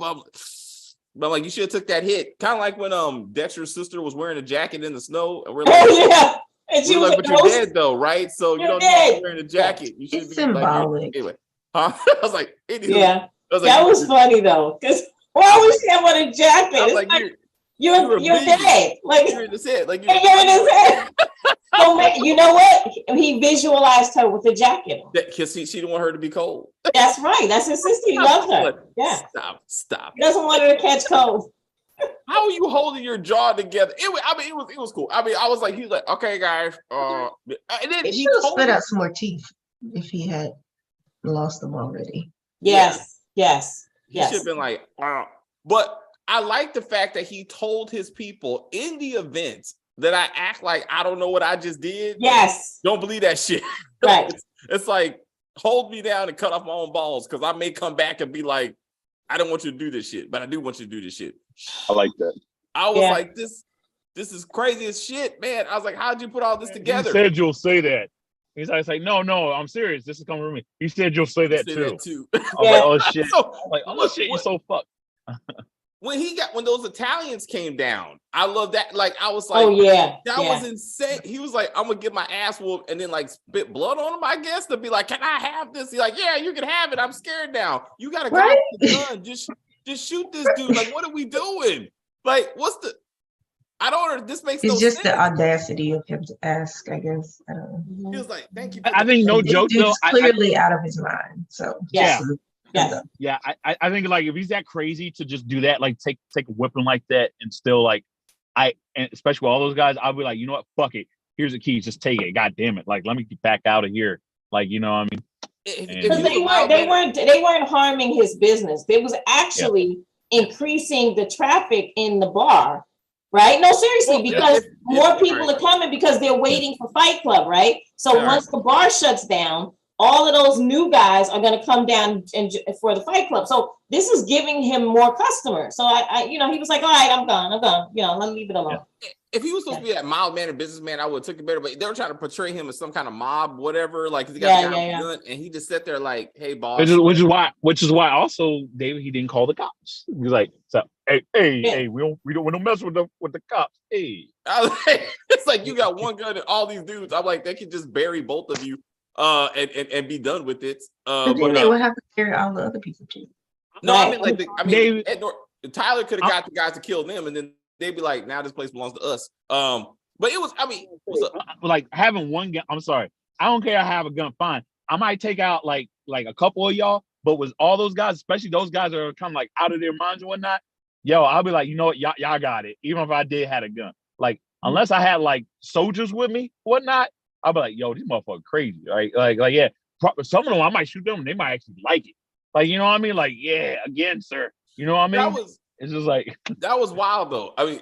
But like, you should have took that hit. Kind of like when Dexter's sister was wearing a jacket in the snow, and we're like, oh yeah, and she was like, but you're dead though, right? So you don't need to be wearing a jacket. You should It's be symbolic. Like, anyway, huh? I was like, yeah, was that like, was funny though, because why would she have on a jacket? I was It's like, you're dead. Like you're in his head. Like you're in his head. So you know what? He visualized her with the jacket on. Because she didn't want her to be cold. That's right. That's his sister. He loves her. Yeah. Stop. He doesn't want her to catch cold. How are you holding your jaw together? It was cool. I mean, I was like, he was like, okay, guys. And then He should have spit out some more teeth if he had lost them already. Yes. He should have been like, but I like the fact that he told his people in the event that I act like I don't know what I just did. Yes. Don't believe that shit. Right. It's like, hold me down and cut off my own balls, because I may come back and be like, I don't want you to do this shit, but I do want you to do this shit. I like that. I was like, this is crazy as shit, man. I was like, how'd you put all this together? He said you'll say that. He's like, no, I'm serious. This is coming from me. He said you'll say that too. I was like, oh shit. Oh shit, you're so fucked. When those Italians came down, I love that. Like, I was like, that was insane. He was like, I'm gonna get my ass whooped and then like spit blood on him, I guess, to be like, can I have this? He's like, yeah, you can have it. I'm scared now. You gotta go with the gun. Just shoot this dude. Like, what are we doing? Like, I don't. This makes it's just sense. the audacity of him to ask, I guess. I don't know. He was like, thank you. I think no joke though. Clearly out of his mind. So yeah. I think like if he's that crazy to just do that, like take a weapon like that and still like and especially with all those guys, I'll be like, you know what, fuck it. Here's the keys, just take it. God damn it. Like, let me get back out of here. Like, you know what I mean? Because they weren't harming his business. They was actually increasing the traffic in the bar. Right? No, seriously, because more people are coming because they're waiting for Fight Club, right? So once the bar shuts down, all of those new guys are going to come down for the Fight Club. So this is giving him more customers. So I he was like, all right, I'm gone. Let me leave it alone. If he was supposed to be that mild-mannered businessman, I would have took it better. But they were trying to portray him as some kind of mob, whatever. Like, he got gun, and he just sat there like, "Hey, boss." Which is why also David, he didn't call the cops. He was like, "So, hey, we don't mess with the cops." Hey, it's like, you got one gun and all these dudes. I'm like, they could just bury both of you, and be done with it. But then they would have to carry all the other people too. No, I mean, Tyler could have got the guys to kill them, and then they'd be like, now this place belongs to us. But it was, like having one gun. I'm sorry, I don't care. I have a gun, fine. I might take out like a couple of y'all, but with all those guys, especially those guys that are kind of like out of their minds and whatnot, I'll be like, you know what, y'all got it. Even if I did had a gun, like unless I had like soldiers with me, whatnot, I'll be like, yo, these motherfuckers crazy, right? Like yeah, some of them I might shoot them, and they might actually like it. Like, you know what I mean? Like, yeah, again, sir. You know what I mean? It's just like that was wild though. I mean,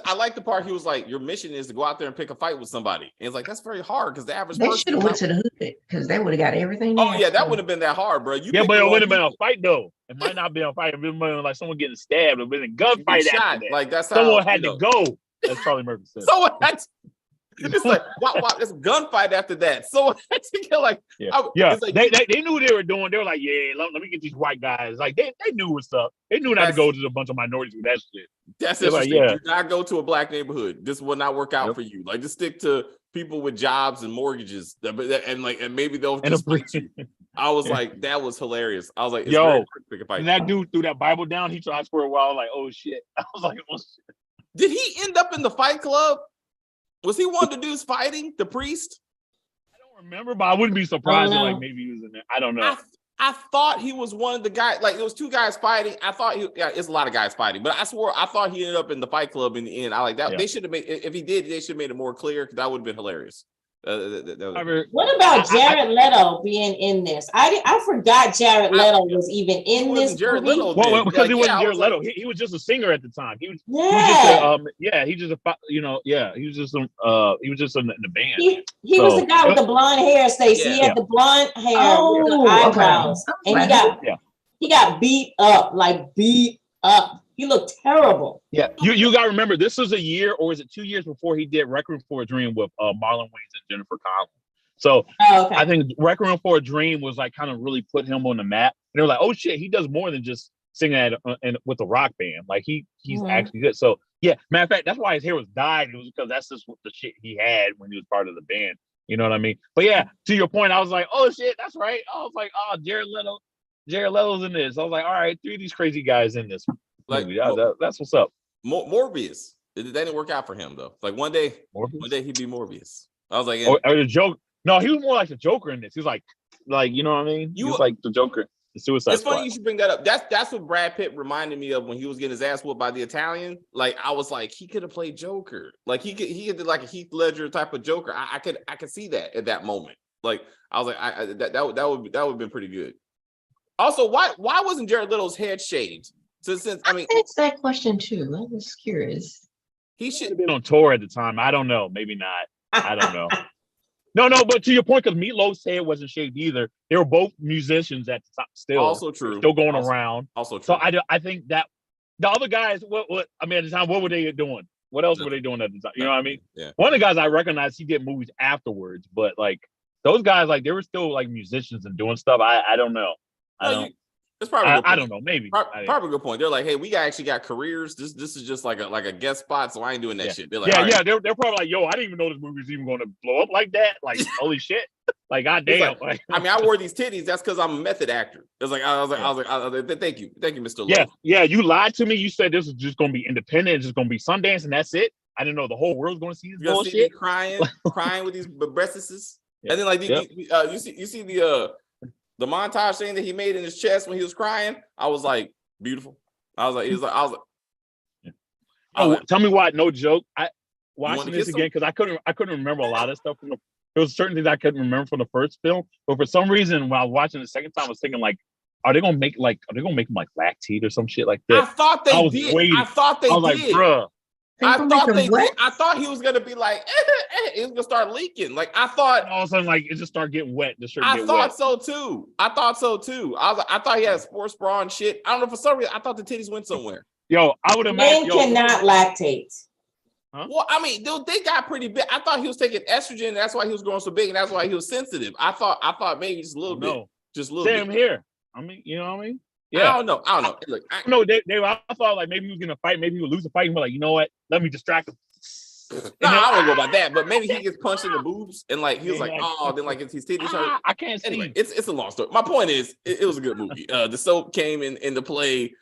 I like the part he was like, your mission is to go out there and pick a fight with somebody. And it's like, that's very hard because the average person should have went to the hood because they would have got everything. Oh yeah, that wouldn't have been that hard, bro. But it wouldn't have been a fight though. It might not be a fight. It would have been like someone getting stabbed or been a gunfight after that. Like, that's someone had to go. That's Charlie Murphy said. Someone had to. It's like, wow, it's a gunfight after that. So like, like, they knew what they were doing. They were like, yeah, let me get these white guys. Like they knew what's up. They knew not to go to a bunch of minorities with that shit. That's interesting. Like, do not go to a black neighborhood. This will not work out for you. Like, just stick to people with jobs and mortgages, and maybe they'll just fight you. I was like, that was hilarious. I was like, yo, and that dude threw that Bible down. He tried for a while. I was like, oh shit. I was like, oh shit. Did he end up in the Fight Club? Was he one of the dudes fighting the priest? I don't remember, but I wouldn't be surprised if like maybe he was in there. I don't know. I thought he was one of the guys. Like, there was two guys fighting. I thought it's a lot of guys fighting, but I thought he ended up in the Fight Club in the end. I like that. Yeah. They should have made, if he did, they should have made it more clear, because that would have been hilarious. What about Jared Leto being in this? I forgot Jared Leto was even in this Jared movie. Leto well, because he wasn't Jared Leto. He was just a singer at the time. He was just in the band. He was the guy with the blonde hair, Stacey. He had the blonde hair with the eyebrows, and he got beat up. He looked terrible. Yeah, you got to remember, this was a year, or is it 2 years before he did Requiem for a Dream with Marlon Wayans and Jennifer Connelly. So I think Requiem for a Dream was like kind of really put him on the map. And they were like, oh shit, he does more than just singing and with the rock band. Like he's actually good. So yeah, matter of fact, that's why his hair was dyed. It was because that's just what the shit he had when he was part of the band. You know what I mean? But yeah, to your point, I was like, oh shit, that's right. I was like, oh, Jared Leto's in this. I was like, all right, 3 of these crazy guys in this movie. That's what's up. Morbius. That didn't work out for him though. Like one day he'd be Morbius. I was like, or the joke. No, he was more like the Joker in this. He was like you know what I mean? He was like the Joker. The Suicide It's Squad. funny you should bring that up. That's what Brad Pitt reminded me of when he was getting his ass whooped by the Italian. Like I was like, he could have played Joker. Like he could do like a Heath Ledger type of Joker. I could see that at that moment. Like I was like, that would have been pretty good. Also, why wasn't Jared Leto's head shaved? Since I mean, asked that question too. I was curious. He should have been on tour at the time. I don't know. Maybe not. I don't know. No, but to your point, because Meatloaf's head wasn't shaved either. They were both musicians at the time. Still, also true. Still going around. Also true. So I think that the other guys, what I mean, at the time, what were they doing? What else were they doing at the time? You know what I mean? Yeah. One of the guys I recognized, he did movies afterwards, but like those guys, like they were still like musicians and doing stuff. I don't know. It's probably I don't know. Maybe probably a good point. They're like, hey, we actually got careers. This is just like a guest spot, so I ain't doing that shit. They're like, they're probably like, yo, I didn't even know this movie was even going to blow up like that. Like, holy shit! Like, goddamn. Like, I mean, I wore these titties. That's because I'm a method actor. It's like I was like, thank you, Mr. Lowe. Yeah. You lied to me. You said this was just going to be independent. It's just going to be Sundance, and that's it. I didn't know the whole world's going to see this bullshit. See me crying with these breasts. And then like you see the montage thing that he made in his chest when he was crying. I was like, beautiful. I was like, tell me why? No joke. I watching this again because I couldn't remember a lot of stuff from the. There was certain things I couldn't remember from the first film, but for some reason when I was watching the second time, I was thinking like, are they gonna make him like lactate or some shit like that? I thought they did. Waiting. I thought they did. Like, bruh. I thought they did. I thought he was gonna be like, it was gonna start leaking. Like I thought all of a sudden, like it just started getting wet. I thought so too. I thought he had a sports bra and shit. I don't know, for some reason I thought the titties went somewhere. Yo, I would imagine. Men cannot lactate. Huh? Well, I mean, dude, they got pretty big. I thought he was taking estrogen. And that's why he was growing so big, and that's why he was sensitive. I thought maybe just a little bit. Just a little bit. Same here. I mean, you know what I mean? Yeah. I don't know. Look, I thought like maybe he was gonna fight, maybe he would lose a fight, and we're like, you know what? Let me distract him. I don't know about that, but maybe he gets punched in the boobs and like he was like, oh, then like his titties hurt. I can't see. Anyway, it's a long story. My point is, it was a good movie. The soap came into play.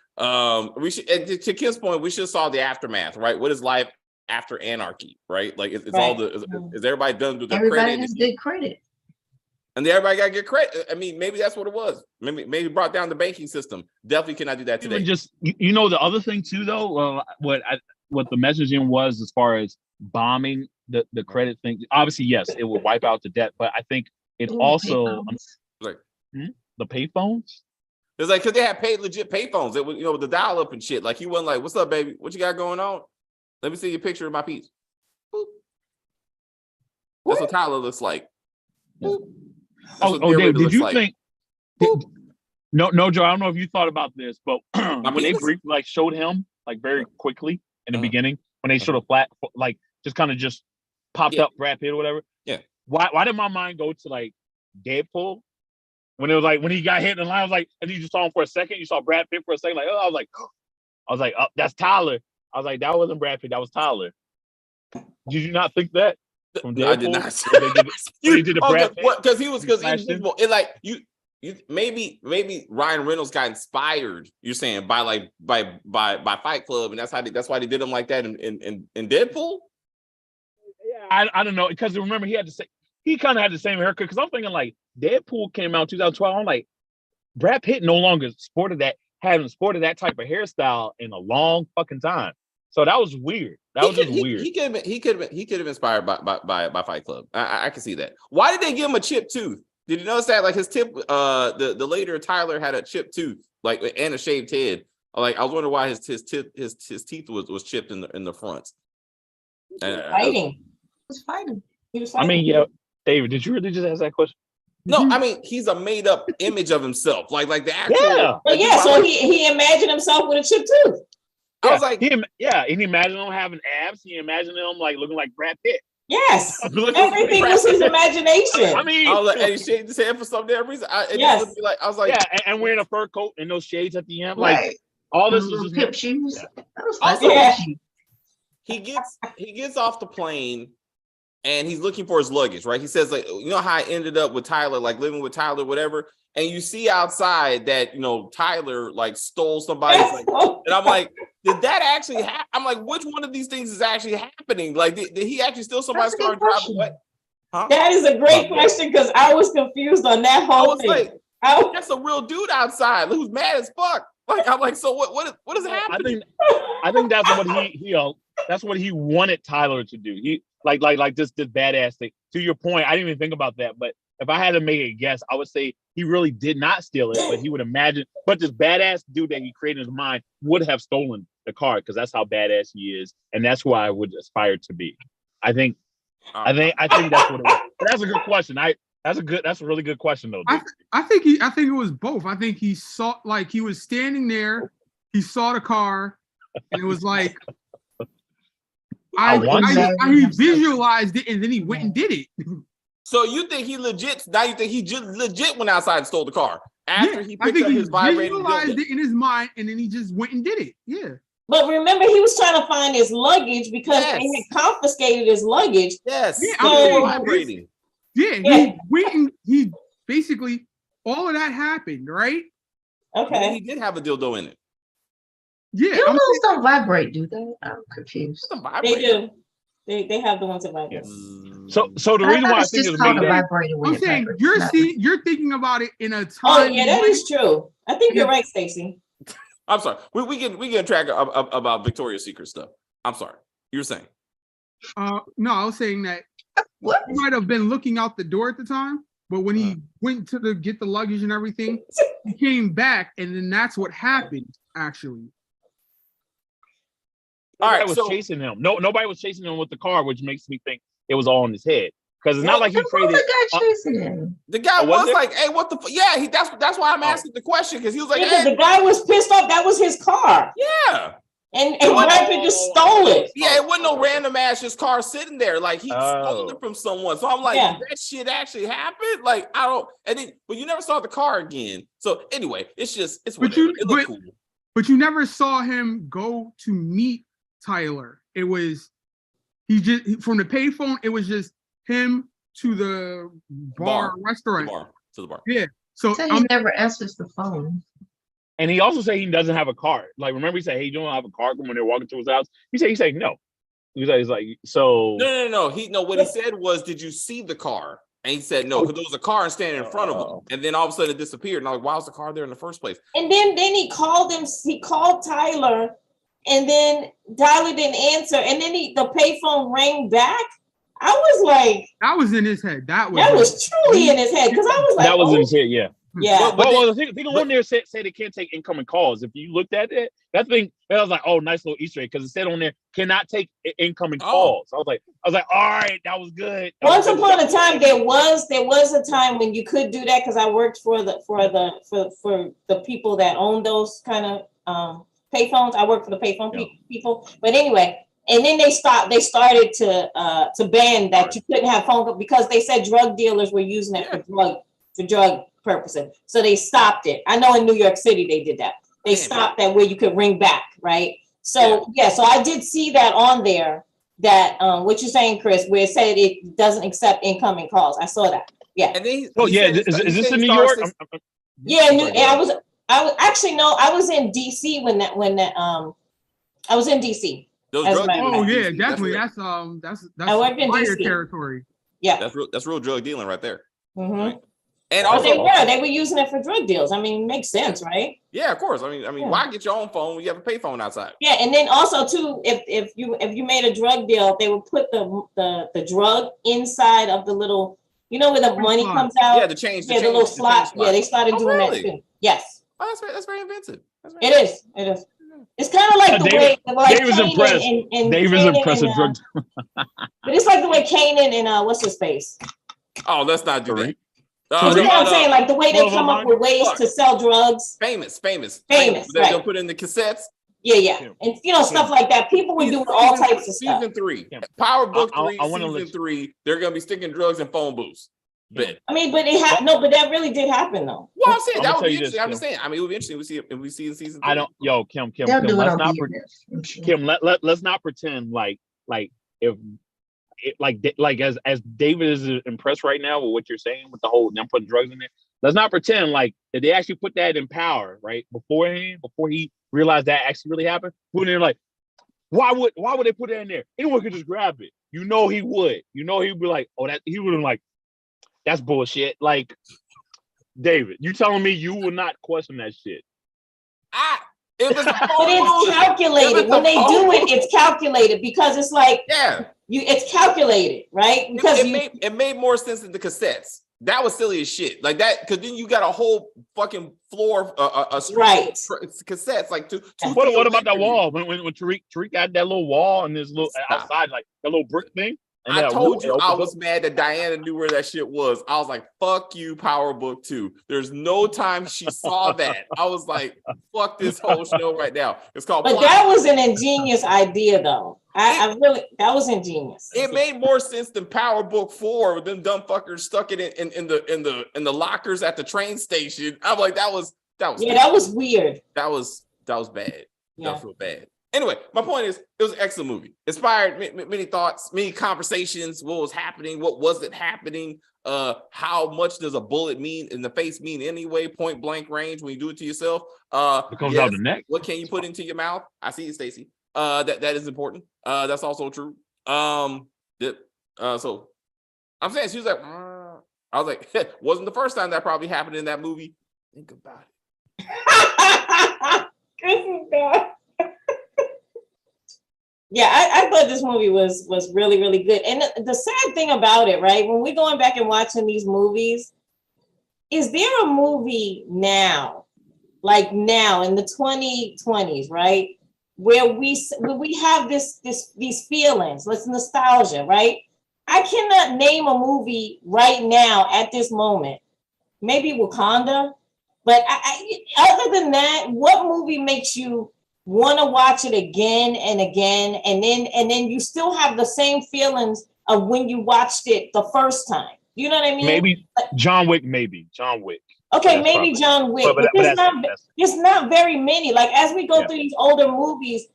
We should, to Kim's point, we should have saw the aftermath, right? What is life after anarchy, right? Like it's right. All is everybody done with their credit? Everybody has good credit. And everybody got to get credit. I mean, maybe that's what it was. Maybe brought down the banking system. Definitely cannot do that today. Even just the other thing too, though, what the messaging was as far as bombing the credit thing. Obviously, yes, it would wipe out the debt, but I think it also the payphones. It's like because they had legit payphones. It was with the dial up and shit. Like he wasn't like, "What's up, baby? What you got going on? Let me see your picture of my piece." Boop. That's what Tyler looks like. Boop. Dave, did you think? No, Joe. I don't know if you thought about this, but when they briefly like showed him like very quickly in the beginning, when they showed a flat, like just popped up Brad Pitt or whatever. Yeah. Why did my mind go to like Deadpool? When it was like when he got hit in the line, I was like, and you just saw him for a second. You saw Brad Pitt for a second. Like, I was like, oh, that's Tyler. I was like, that wasn't Brad Pitt. That was Tyler. Did you not think that? I did not. Because he was invisible. It like you maybe Ryan Reynolds got inspired. You're saying by Fight Club, and that's why they did him like that in Deadpool. Yeah, I don't know, because remember he kind of had the same haircut. Because I'm thinking like Deadpool came out in 2012. I'm like, Brad Pitt no longer haven't sported that type of hairstyle in a long fucking time. So that was weird. That was just weird. He could have been inspired by Fight Club. I can see that. Why did they give him a chipped tooth? Did you notice that? Like his tip, the later Tyler had a chipped tooth, like and a shaved head. Like I was wondering why his teeth was chipped in the front. He was fighting. I mean, yeah, David, did you really just ask that question? No, I mean he's a made up image of himself, like the actual. Yeah, so he imagined himself with a chipped tooth. I was like, he imagined him having abs. He imagined him like looking like Brad Pitt. Yes, Looking everything was his imagination. I mean, I was like, and he shaved his head for some damn reason. Yes. I was like, yeah, and wearing a fur coat and those shades at the end, Right. like all this was Little just pimp shoes. Yeah. That was Also, Yeah. he gets off the plane and he's looking for his luggage, right? He says, like, you know how I ended up with Tyler, like living with Tyler, whatever. And you see outside that, you know, Tyler like stole somebody's like, and I'm like, did that actually happen? I'm like, which one of these things is actually happening? Like, did he actually steal somebody's That's a car good and drive question. away? Huh? That is a great question because I was confused on that I whole was thing. like, that's a real dude outside who's mad as fuck. Like, I'm like, so what is happening? I think that's what that's what he wanted Tyler to do. He like this badass thing. To your point, I didn't even think about that, but if I had to make a guess, I would say he really did not steal it, but he would imagine. But this badass dude that he created in his mind would have stolen the car because that's how badass he is, and that's who I would aspire to be. I think that's what it was. But that's a good question. That's a really good question though. I think it was both. I think he saw, like, he was standing there, he saw the car, and it was like he visualized it, and then he went and did it. So you think he legit? Now you think he just legit went outside and stole the car after he I picked think up he his vibrating visualized dildo? it in his mind, and then he just went and did it. Yeah. But remember, he was trying to find his luggage because Yes. they had confiscated his luggage. Yes, Yeah, it I'm was saying, vibrating. Yeah, Yeah. he went and he basically, all of that happened, right? And then he Okay. did have a dildo in it. Yeah, Dildos don't vibrate, do they? I'm confused. It's a They vibrator. do. They have the ones that vibrate. So the I reason thought why I it's think just it was called made a that vibrator when I'm it saying vibrates. you're thinking about it in a time. Oh yeah, that is true. I think you're right, Stacey. I'm sorry. We get track about Victoria's Secret stuff. I'm sorry. You were saying. No, I was saying that What? he might have been looking out the door at the time, but when he went to get the luggage and everything, he came back, and then that's what happened, actually. All right, Nobody was so chasing him. Nobody was chasing him with the car, which makes me think it was all in his head. Because it's not like he Who was created. the guy chasing him? the guy was was it? like, "Hey, what the? Yeah, that's why I'm asking the question because he was like, Because hey, the guy was pissed off. That was his car, yeah, and Oh. Brad Pitt just stole it. yeah, it wasn't no random ass just car sitting there. Like he stole it from someone. So I'm like, Yeah. did that shit actually happened? Like I don't. And then, but you never saw the car again. So anyway, it's whatever. It looked cool. But you never saw him go to meet Tyler. It was from the payphone. It was just him to the restaurant. To the bar. Yeah. So So he never answers the phone. And he also said he doesn't have a car. Like, remember he said, "Hey, you don't have a car?" When they're walking to his house, he said no. He's like, so No. What he said was, "Did you see the car?" And he said no, because there was a car standing in front of him, and then all of a sudden it disappeared. And I'm like, why was the car there in the first place? And then he called him. He called Tyler, and then Tyler didn't answer. And then the payphone rang back. I was like, that was in his head. That was truly in his head because I was like, that was in his head, yeah. Yeah. Well, the thing on there said they can't take incoming calls. If you looked at it, that was like, oh, nice little Easter egg because it said on there cannot take incoming calls. I was like, all right, that was good. Once upon a time, there was a time when you could do that because I worked for the people that own those kind of payphones. I worked for the payphone people. But anyway, and then they started to ban that you couldn't have phone calls because they said drug dealers were using it for drug purposes. So they stopped it. I know in New York City they did that. They stopped that where you could ring back, right? So so I did see that on there. That what you're saying, Chris, where it said it doesn't accept incoming calls. I saw that. Yeah. And then is this in New York? I was actually no, I was in DC when that I was in DC. Those As drug my- dealers Oh in yeah, DC, definitely. That's That's I worked in fire DC. territory. Yeah. that's real drug dealing right there. Mm-hmm. Right? And But also, they were using it for drug deals. I mean, it makes sense, right? yeah, of course. I mean, Yeah. why get your own phone when you have a payphone outside? Yeah, and then also too, if you made a drug deal, they would put the drug inside of the little, where the money comes out. Yeah, the change. The little slot. Yeah, they started doing really? that too. Yes. Oh, that's very inventive. It is. It is. It's kind of like the way Dave is impressed. Dave is impressed with drug. But it's like the way Kanan and what's his face. Oh, let's not do that. You know what I'm saying? Like the way they come up with ways to sell drugs. Famous. Famous, right. They'll put in the cassettes. Yeah. And stuff like that. People were doing all types of stuff. Season 3. Power Book 3, season 3, they're gonna be sticking drugs in phone booths. But I mean, but that really did happen though. Well, I'm saying that would be interesting. I'm just saying. I mean, it would be interesting. We see in season 3. I don't. Yo, Kim. Let's not pretend like if as David is impressed right now with what you're saying with the whole them putting drugs in there. Let's not pretend like that they actually put that in Power right beforehand, before he realized that actually really happened. When they're like, why would they put that in there? Anyone could just grab it. He would. He'd be like, oh, that he would have like, that's bullshit. Like, David, you telling me you will not question that shit? But it's calculated. When they do it, it's calculated because it's like it's calculated, right? Because it made more sense than the cassettes. That was silly as shit. Like that, because then you got a whole fucking floor of cassettes. Like two. What about that wall? When Tariq got that little wall and this little outside, like that little brick thing. I told you I was mad that Diana knew where that shit was. I was like, fuck you, Power Book 2. There's no time she saw that. I was like, fuck this whole show right now. It's called But that was an ingenious idea though. I really, that was ingenious. It made more sense than Power Book 4 with them dumb fuckers stuck it in the lockers at the train station. I'm like, that was that was weird. That was bad. Yeah. That was real bad. Anyway, my point is, it was an excellent movie. Inspired many thoughts, many conversations. What was happening? What wasn't happening? How much does a bullet mean in the face mean anyway? Point blank range when you do it to yourself. It comes out the neck. What can you put into your mouth? I see you, Stacey. That is important. That's also true. So I'm saying she was like, I was like, wasn't the first time that probably happened in that movie. Think about it. Yeah, I thought this movie was really, really good. And the sad thing about it, right, when we're going back and watching these movies, is there a movie now, like now in the 2020s, right, where we have these feelings, let's nostalgia, right? I cannot name a movie right now at this moment. Maybe Wakanda, but other than that, what movie makes you want to watch it again and again, and then you still have the same feelings of when you watched it the first time? You know what I mean? Maybe John Wick. Okay, maybe John Wick. But there's not very many. Like as we go through these older movies,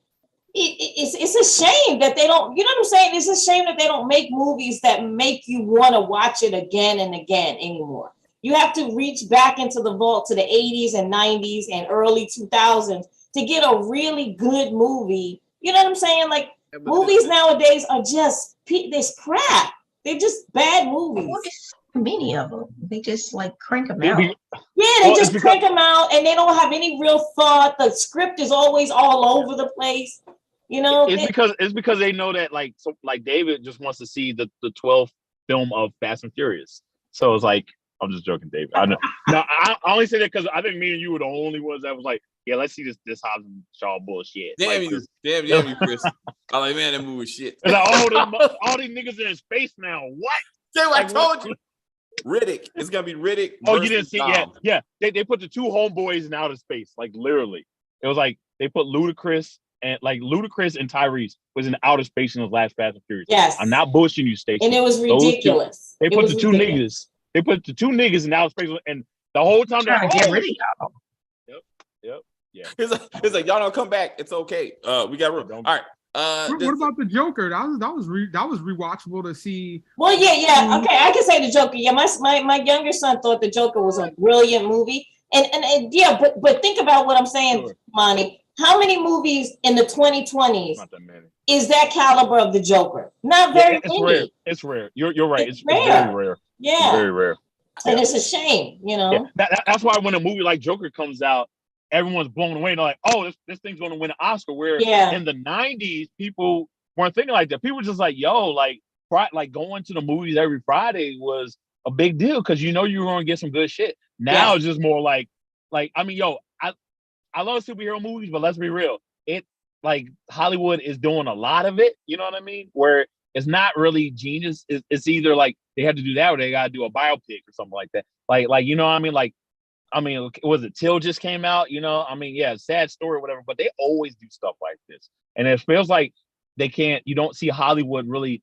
it's a shame that they don't. You know what I'm saying? It's a shame that they don't make movies that make you want to watch it again and again anymore. You have to reach back into the vault to the 80s and 90s and early 2000s to get a really good movie. You know what I'm saying? Like movies nowadays are just this crap. They're just bad movies. Many of them. They just like crank them out. Yeah, they just crank them out and they don't have any real thought. The script is always all over the place. You know, it's because they know that like David just wants to see the 12th film of Fast and Furious. So it's like, I'm just joking, David. I know. No, I only say that because I think me and you were the only ones that was like, yeah, let's see this Hobbs and Shaw bullshit. Damn like, you, Chris. I'm like, man, that movie was shit. Like, all these niggas are in space now. What? Damn, I told you. Riddick. It's gonna be Riddick. Oh, you didn't see? Yeah. They put the two homeboys in outer space, like literally. It was like they put Ludacris and Tyrese was in outer space in those last Fast and Furious. Yes, I'm not bullshitting you, Stacey. And it was ridiculous. They put the two niggas. They put the two niggas in outer space, and the whole time they're get rid of y'all. Yep. Yeah. It's like y'all don't come back. It's okay. We got room. All right. What about the Joker? That was rewatchable to see. Well, yeah. Okay, I can say the Joker. Yeah, my younger son thought the Joker was a brilliant movie, and yeah, but think about what I'm saying, Monty. How many movies in the 2020s is that caliber of the Joker? Not very many. Rare. It's rare. You're right. It's very rare. Yeah, it's very rare. And it's a shame, you know. Yeah. That's why when a movie like Joker comes out, everyone's blown away. They're like, "Oh, this thing's going to win an Oscar." Where in the 90s, people weren't thinking like that. People were just like, "Yo, like going to the movies every Friday was a big deal because you know you're going to get some good shit." Now it's just more like I mean, yo, I love superhero movies, but let's be real. It like Hollywood is doing a lot of it. You know what I mean? Where it's not really genius. It's either like they have to do that or they got to do a biopic or something like that. Like you know what I mean? Like I mean, was it Till just came out? You know, I mean, yeah, sad story, whatever. But they always do stuff like this, and it feels like they can't. You don't see Hollywood really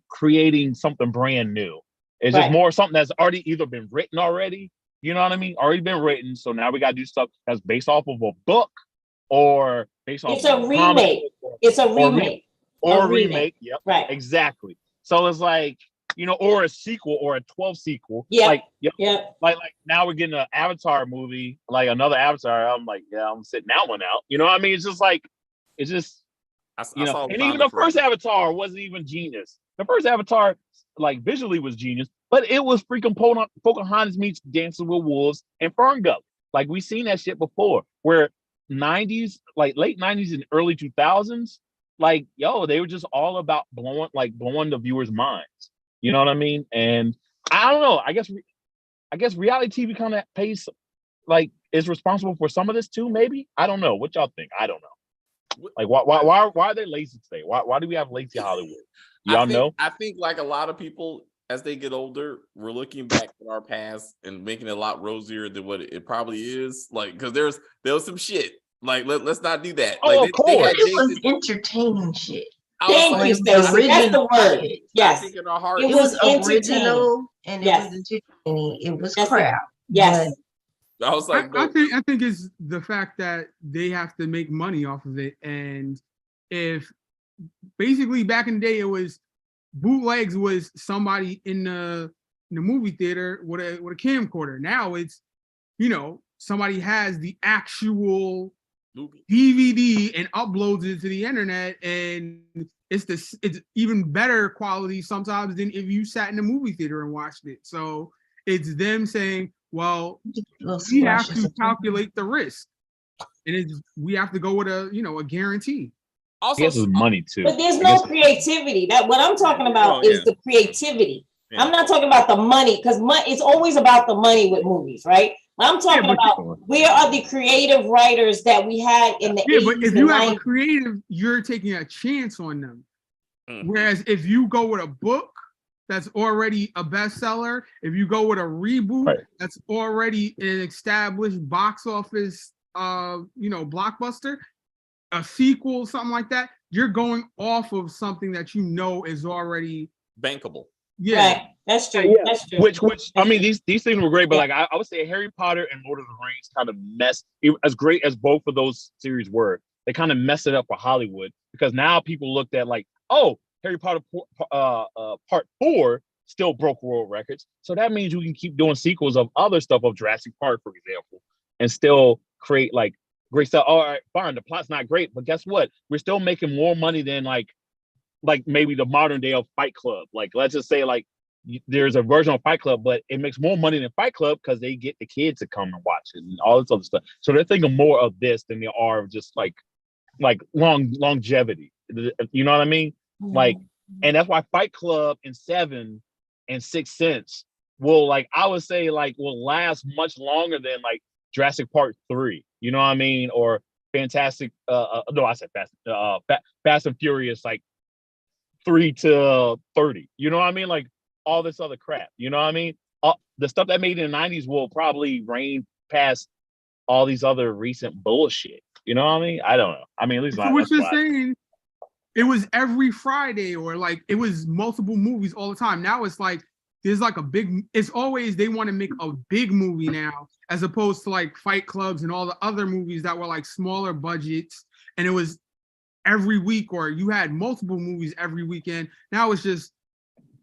creating something brand new. It's just more something that's already either been written already. You know what I mean? Already been written. So now we got to do stuff that's based off of a book or based off. It's a remake. It's a remake. Or a remake. Yep. Right. Exactly. So it's like, you know, or a sequel or a 12 sequel. Yeah. Like, like now we're getting an Avatar movie, like another Avatar. I'm like, yeah, I'm sitting that one out. You know what I mean? It's just like, it's just, you know, and even the first Avatar wasn't even genius. The first Avatar, like visually was genius, but it was freaking Pocahontas meets Dances with Wolves and Ferngully. Like we seen that shit before, where 90s, like late 90s and early 2000s, like, yo, they were just all about blowing the viewers' minds. You know what I mean? And I don't know. I guess reality TV kind of pays, like, is responsible for some of this too. Maybe, I don't know. What y'all think? I don't know. Like, why are they lazy today? Why do we have lazy Hollywood? Y'all know? I think like a lot of people, as they get older, we're looking back at our past and making it a lot rosier than what it probably is. Like, because there was some shit. Like, let's not do that. Oh, like, of course. It was entertaining shit. Thank you, Stacey. That's the word. Yes. I think in our heart, it was original and it was entertaining. It was crap. Yes. I was like, I think it's the fact that they have to make money off of it. And if basically back in the day, it was bootlegs was somebody in the movie theater with a camcorder. Now it's, you know, somebody has the actual DVD and uploads it to the internet, and it's even better quality sometimes than if you sat in the movie theater and watched it. So it's them saying, well, we have to calculate the risk, and we have to go with a guarantee. Also, I guess it's money too. But there's no creativity. That what I'm talking about is the creativity. Yeah. I'm not talking about the money, because it's always about the money with movies, right? I'm talking about where are the creative writers that we had in the 80s. But if you have a creative, you're taking a chance on them. Whereas if you go with a book that's already a bestseller, if you go with a reboot that's already an established box office blockbuster, a sequel, something like that, you're going off of something that you know is already bankable. Yeah, right. That's true. Yeah. That's true. Which I mean, these things were great, but like I would say Harry Potter and Lord of the Rings kind of messed. As great as both of those series were, they kind of messed it up for Hollywood, because now people looked at like, oh, Harry Potter Part 4 still broke world records, so that means we can keep doing sequels of other stuff, of Jurassic Park, for example, and still create like great stuff. All right, fine, the plot's not great, but guess what? We're still making more money than like maybe the modern day of Fight Club. Like, let's just say like there's a version of Fight Club, but it makes more money than Fight Club because they get the kids to come and watch it and all this other stuff. So they're thinking more of this than they are of just like longevity. You know what I mean? Mm-hmm. Like, and that's why Fight Club and Seven and Sixth Sense will, like, I would say, like, will last much longer than like Jurassic Park 3. You know what I mean? Or Fantastic. No, I said Fast and Furious, like 3 to 30. You know what I mean? Like all this other crap. You know what I mean? The stuff that made in the 90s will probably reign past all these other recent bullshit. You know what I mean? I don't know. I mean, at least so what you're saying, it was every Friday, or like it was multiple movies all the time. Now it's like there's like it's always they want to make a big movie now, as opposed to like Fight Clubs and all the other movies that were like smaller budgets, and it was every week, or you had multiple movies every weekend. Now it's just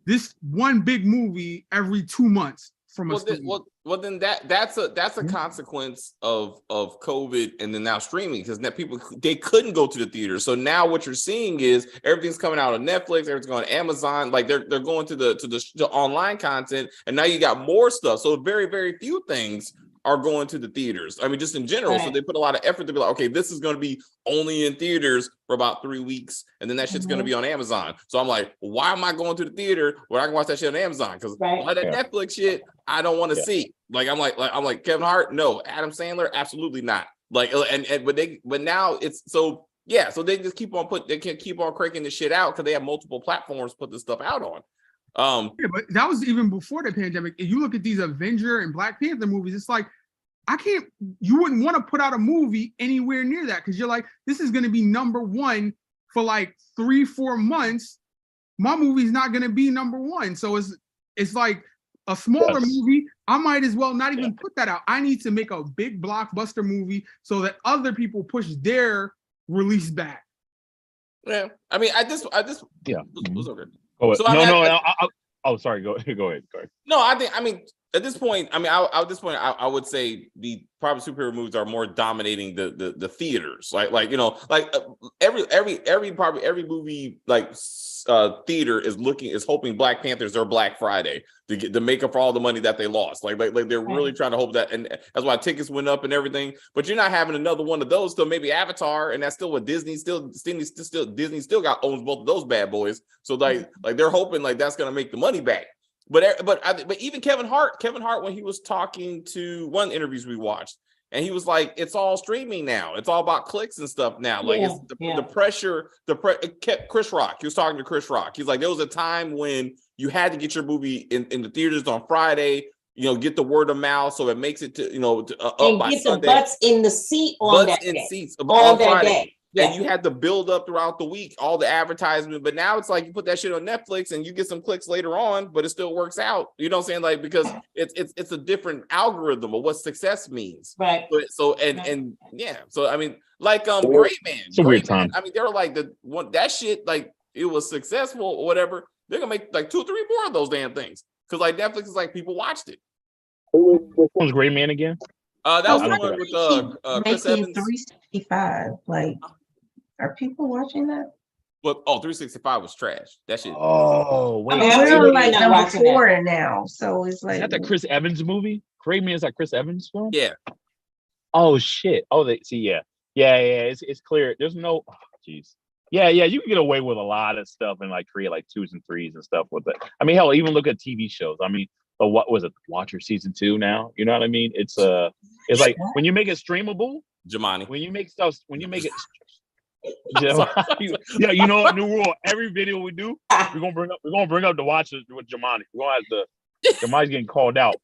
this one big movie every 2 months from a studio. Well, then that's a consequence of COVID, and then now streaming, because now people, they couldn't go to the theater. So now what you're seeing is everything's coming out on Netflix, everything's going to Amazon. Like they're going to the online content, and now you got more stuff. So very, very few things are going to the theaters. I mean, just in general. Right. So they put a lot of effort to be like, okay, this is going to be only in theaters for about 3 weeks, and then that shit's going to be on Amazon. So I'm like, why am I going to the theater when I can watch that shit on Amazon? Because all that Netflix shit, I don't want to see. Like I'm like Kevin Hart, no. Adam Sandler, absolutely not. Like, but now it's so they just keep on cranking the shit out because they have multiple platforms to put this stuff out on. Yeah, but that was even before the pandemic. If you look at these Avenger and Black Panther movies, it's like you wouldn't want to put out a movie anywhere near that because you're like, this is going to be number one for like 3-4 months. My movie's not going to be number one. So it's like a smaller movie. I might as well not even put that out. I need to make a big blockbuster movie so that other people push their release back. Yeah, I mean, I just yeah. It was okay. Oh, so oh, sorry. Go ahead. No, I mean, at this point, I would say the private superhero movies are more dominating the theaters. Like you know, like every movie like theater is hoping Black Panther's their Black Friday to make up for all the money that they lost. Like they're really trying to hope that, and that's why tickets went up and everything. But you're not having another one of those till maybe Avatar, and that's still what Disney still got owns both of those bad boys. So like they're hoping like that's gonna make the money back. But even Kevin Hart, when he was talking to one of the interviews we watched, and he was like, "It's all streaming now. It's all about clicks and stuff now." Like it's the pressure. Chris Rock. He was talking to Chris Rock. He's like, there was a time when you had to get your movie in the theaters on Friday. You know, get the word of mouth so it makes it to up and by get Sunday. the butts in the seat on that day. Seats on that Friday. day. Yeah. And you had to build up throughout the week all the advertisement, but now it's like you put that shit on Netflix and you get some clicks later on, but it still works out. You know what I'm saying? Like because it's a different algorithm of what success means. Right. So and yeah. So I mean, like Gray Man. It's a weird time. I mean, they were like that shit. Like it was successful or whatever. They're gonna make like 2 or 3 more of those damn things because like Netflix is like people watched it. Which one's Gray Man again? That was the one with Chris Evans. 365. Like. Are people watching that? Well, 365 was trash. That shit. Oh, wait. We're on like number 4 now. So it's like. Is that the Chris Evans movie? Gray Man is that Chris Evans film? Yeah. Oh, shit. Oh, yeah. It's clear. There's no, jeez. Yeah, you can get away with a lot of stuff and like create like 2s and 3s and stuff with it. I mean, hell, even look at TV shows. I mean, what was it? Watcher season 2 now? You know what I mean? It's like when you make it streamable. Jumanji. When you make it. Yeah, you know, new rule. Every video we do, we're gonna bring up the watchers with Jumanji. We're gonna have to. Jumanji's getting called out.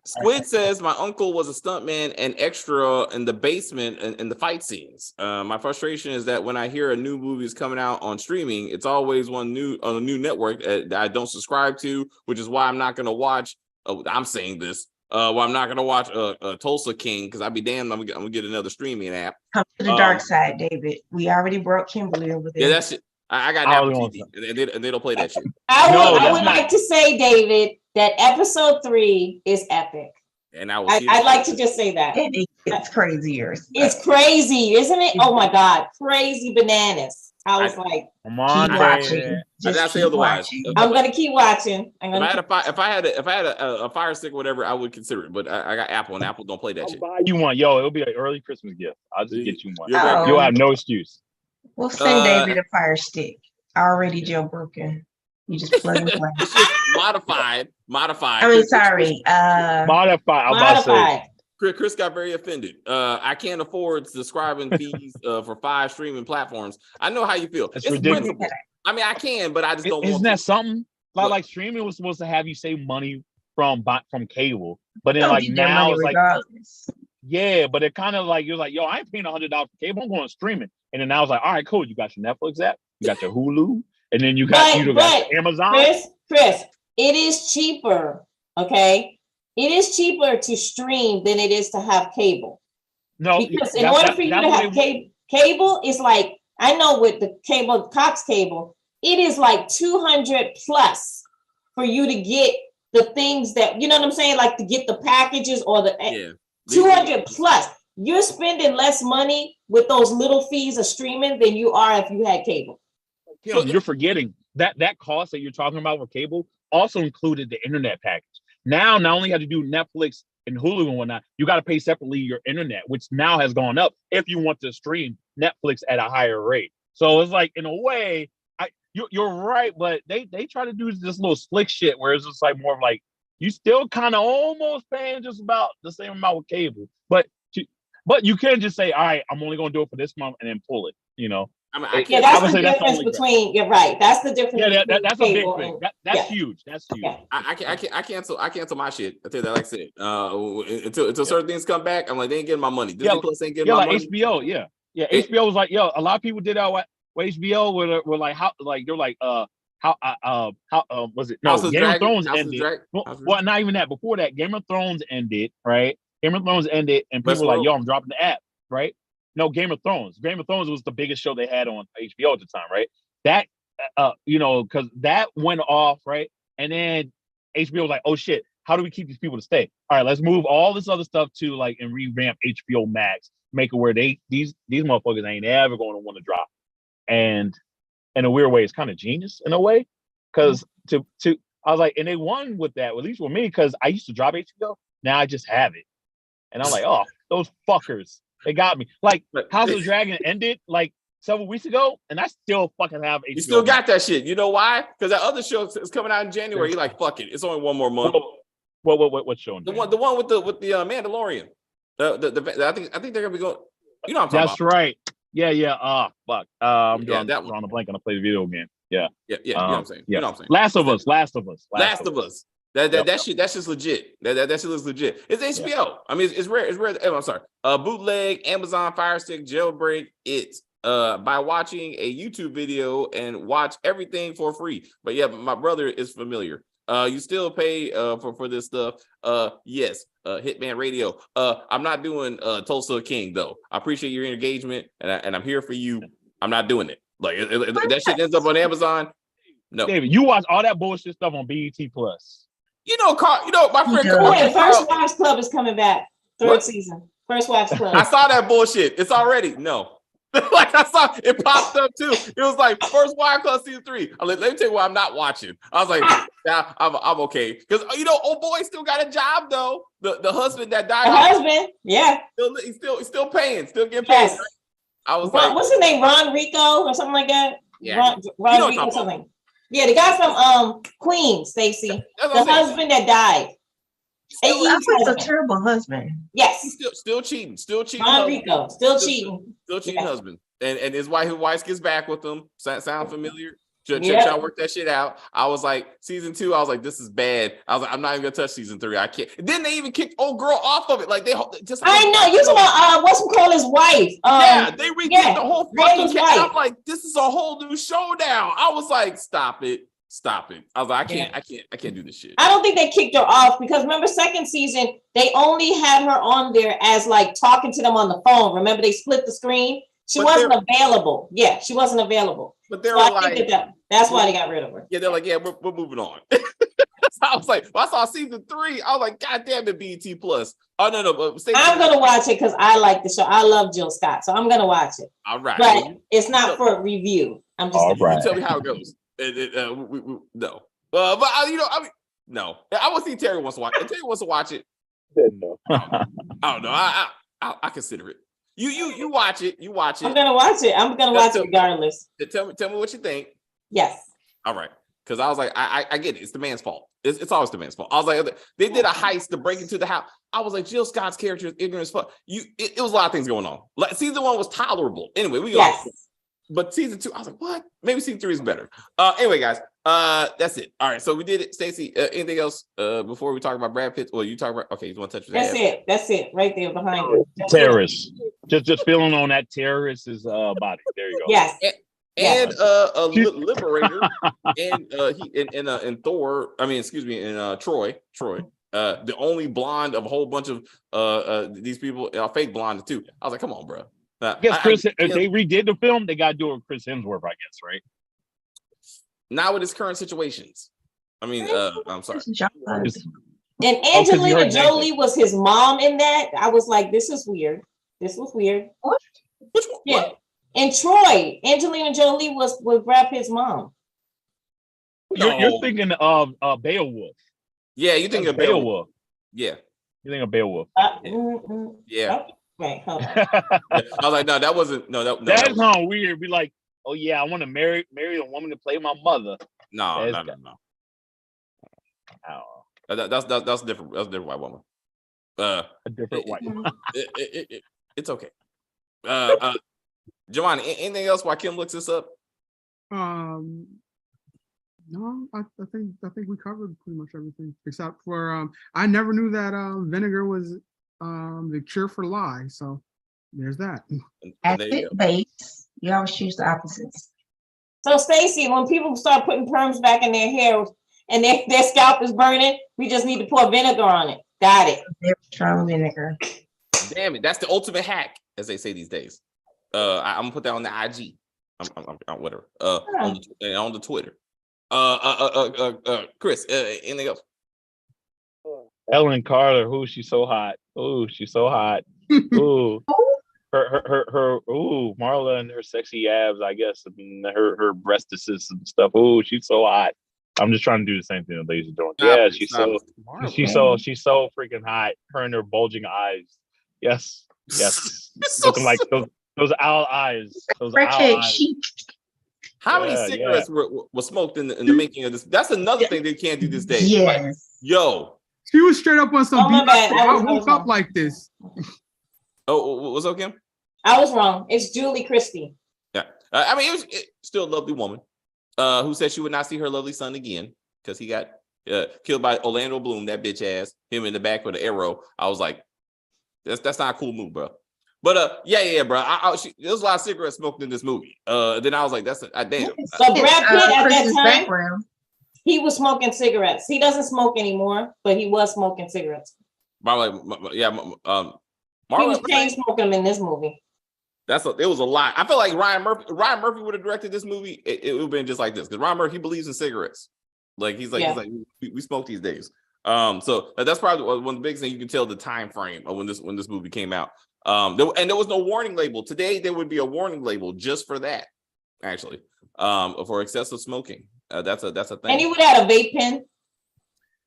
Squid says my uncle was a stuntman and extra in the basement in the fight scenes. My frustration is that when I hear a new movie is coming out on streaming, it's always on a new network that I don't subscribe to, which is why I'm not gonna watch. I'm saying this. Well, I'm not gonna watch Tulsa King because I'd be damned. I'm gonna get another streaming app. Come to the dark side, David. We already brought Kimberly over there. Yeah, that's it. I got Apple TV, and they don't play that shit. I would like to say, David, that episode 3 is epic. And I'd like to just say that it's crazier. It's crazy, isn't it? Oh my God, crazy bananas! I was like, "Come on, watching." I gotta say otherwise. I'm gonna keep watching. If I had a Fire Stick or whatever, I would consider it. But I got Apple, and Apple don't play that shit. Buy you one, yo. It'll be an early Christmas gift. I'll just get you one. Oh. You'll have no excuse. We'll send David a Fire Stick. Already jailbroken. You just plug and play. Modified. I mean, sorry. Modified. Chris got very offended. I can't afford subscribing fees for 5 streaming platforms. I know how you feel. It's ridiculous. Principle. I mean, I can, but I just don't. Isn't that something? Like streaming was supposed to have you save money from cable, but then like now it's like, yeah, but it kind of like you're like, yo, I ain't paying $100 for cable. I'm going streaming, and then now it's like, all right, cool. You got your Netflix app, you got your Hulu, and then you got Amazon. Chris, it is cheaper. Okay. It is cheaper to stream than it is to have cable. No, because in order for you to have cable is like, I know with the cable, Cox cable, it is like 200 plus for you to get the things that, you know what I'm saying? Like to get the packages or 200 plus. You're spending less money with those little fees of streaming than you are if you had cable. You're forgetting that cost that you're talking about for cable also included the internet package. Now, not only have to do Netflix and Hulu and whatnot, you got to pay separately your internet, which now has gone up if you want to stream Netflix at a higher rate. So it's like, in a way, you're right, but they try to do this little slick shit where it's just like more of like, you still kind of almost paying just about the same amount with cable. But you can just say, all right, I'm only going to do it for this month and then pull it, you know? Yeah, that's the difference between. You're right. That's the difference. Yeah, that's a big thing. That's huge. That's huge. Yeah. I cancel my shit. I tell you that, like I said, until certain things come back, I'm like, they ain't getting my money. Disney Plus ain't getting my money. HBO. Yeah. HBO was like, a lot of people did that. What HBO were like, how, like they're like, how was it? No, Game of Thrones ended. Well, not even that. Before that, Game of Thrones ended, right? Game of Thrones ended, and people were like, yo, I'm dropping the app, right? No, Game of Thrones. Game of Thrones was the biggest show they had on HBO at the time, right? That, because that went off, right? And then HBO was like, oh shit, how do we keep these people to stay? All right, let's move all this other stuff to like and revamp HBO Max, make it where these motherfuckers ain't ever going to want to drop. And in a weird way, it's kind of genius in a way, because I was like, and they won with that, at least with me, because I used to drop HBO. Now I just have it, and I'm like, oh, those fuckers. They got me. Like House of the Dragon ended like several weeks ago, and I still fucking have HBO. You still got that shit. You know why? Because that other show is coming out in January. You're like, fuck it. It's only one more month. What show? The one with the Mandalorian. I think they're gonna be going. You know what I'm talking about. That's right. Yeah. Fuck. I'm drawing a blank and I play the video game. Yeah. You know what I'm saying. Yeah. You know what I'm saying. Last of Us. That shit. That's just legit. That shit looks legit. It's HBO. Yeah. I mean, it's rare. It's rare. I'm sorry. Bootleg, Amazon Fire Stick, jailbreak it by watching a YouTube video and watch everything for free. But yeah, my brother is familiar. You still pay for this stuff. Yes. Hitman Radio. I'm not doing Tulsa King though. I appreciate your engagement and I'm here for you. I'm not doing it. Like that shit ends up on Amazon. No, David, you watch all that bullshit stuff on BET Plus. My friend. First Wives Club is coming back. Third season. First Wives Club. I saw that bullshit. It's already no. Like I saw it popped up too. It was like First Wives Club season 3. I'm like, let me tell you what I'm not watching. I was like, yeah, I'm okay because old boy still got a job though. The husband that died. The husband, yeah. He's still paying, still getting paid. Yes. Right? I was like, what's his name? Ron Rico or something like that. Yeah, Ron Rico or something. Yeah, the guy from Queen, Stacey. The husband that died. That was a terrible husband. Yes. He's still cheating. Ron Rico, still cheating. Still cheating husband. And his wife gets back with him. Sound familiar? Try to work that shit out. I was like, season 2, I was like, this is bad. I was like, I'm not even gonna touch season 3. I can't. Then they even kicked old girl off of it. Like they just. I know you talking about what's called his wife. They redid the whole fucking. I'm like, this is a whole new showdown. I was like, stop it. I was like, I can't do this shit. I don't think they kicked her off because remember, second season they only had her on there as like talking to them on the phone. Remember, they split the screen. She wasn't available. Yeah, she wasn't available. But they were like, that's why they got rid of her. Yeah, they're like, yeah, we're moving on. So I was like, I saw season 3. I was like, God damn it, BET Plus. Oh no, but I'm gonna watch it because I like the show. I love Jill Scott, so I'm gonna watch it. All right, but it's not for review. I'm just all right. Tell me how it goes. No, but no. I will see Terry wants to watch it. Terry wants to watch it. No. I don't know. I consider it. You watch it. You watch it. I'm gonna watch it. I'm gonna watch it regardless. Tell me what you think. Yes. All right. Because I was like, I get it. It's the man's fault. It's always the man's fault. I was like, they did a heist to break into the house. I was like, Jill Scott's character is ignorant as fuck. It was a lot of things going on. Like season 1 was tolerable. Anyway, we go. But season 2, I was like, what? Maybe season 3 is better. Anyway, guys, that's it. All right, so we did it. Stacey, anything else before we talk about Brad Pitt? Well, you talk about you want to touch that? That's it, right there behind you. Terrorist. Just feeling on that terrorist's body. There you go. Yes. And a liberator, and in Thor. I mean, excuse me, in Troy. The only blonde of a whole bunch of these people, fake blonde too. I was like, come on, bro. I guess Chris, if they redid the film, they got to do it with Chris Hemsworth, I guess, right? Not with his current situations. I mean, I'm sorry. And Angelina Jolie was his mom in that. I was like, this is weird. This was weird. What? Which one? Yeah. In Troy, Angelina Jolie was with Brad Pitt's mom. You're thinking of Beowulf. Yeah, you think of Beowulf. Yeah. You think of Beowulf. Yeah. Right. Hold on. I was like, no, that wasn't. No, that's not weird. Be like, oh yeah, I want to marry a woman to play my mother. No. Oh. That's different. That's a different white woman. A different white woman. It's okay. Giovanni, anything else while Kim looks this up? No, I think we covered pretty much everything except for I never knew that vinegar was the cure for lies. So there's that. Acid base. You always choose the opposites. So Stacey, when people start putting perms back in their hair and their scalp is burning, we just need to pour vinegar on it. Got it. Very strong vinegar. Damn it, that's the ultimate hack, as they say these days. I'm gonna put that on the IG. I'm whatever. On the Twitter. Chris, anything else? Ellen Carter, she's so hot. Ooh, she's so hot. Ooh. Ooh, Marla and her sexy abs, I guess, and her breastises and stuff. Ooh, she's so hot. I'm just trying to do the same thing that ladies are doing. Yeah, she's so freaking hot. Her and her bulging eyes. Yes. Looking like those owl eyes. Those owl eyes. How many cigarettes were smoked in the making of this? That's another thing they can't do this day. Yes. Like, yo. She was straight up on some I woke up like this. Oh, what's up, Kim? I was wrong. It's Julie Christie. Yeah. I mean, it was still a lovely woman who said she would not see her lovely son again because he got killed by Orlando Bloom, that bitch ass, him in the back with an arrow. I was like, that's not a cool move, bro. But yeah, bro. There was a lot of cigarettes smoked in this movie. Then I was like, that's damn. So Brad Pitt at that time, background. He was smoking cigarettes. He doesn't smoke anymore, but he was smoking cigarettes. He was chain smoking them in this movie. It was a lot. I feel like Ryan Murphy would have directed this movie. It would have been just like this because Ryan Murphy believes in cigarettes. Like he's like we smoke these days. So that's probably one of the biggest things you can tell the time frame of when this movie came out. There was no warning label. Today there would be a warning label just for that, actually, for excessive smoking. That's a thing. And he would have a vape pen.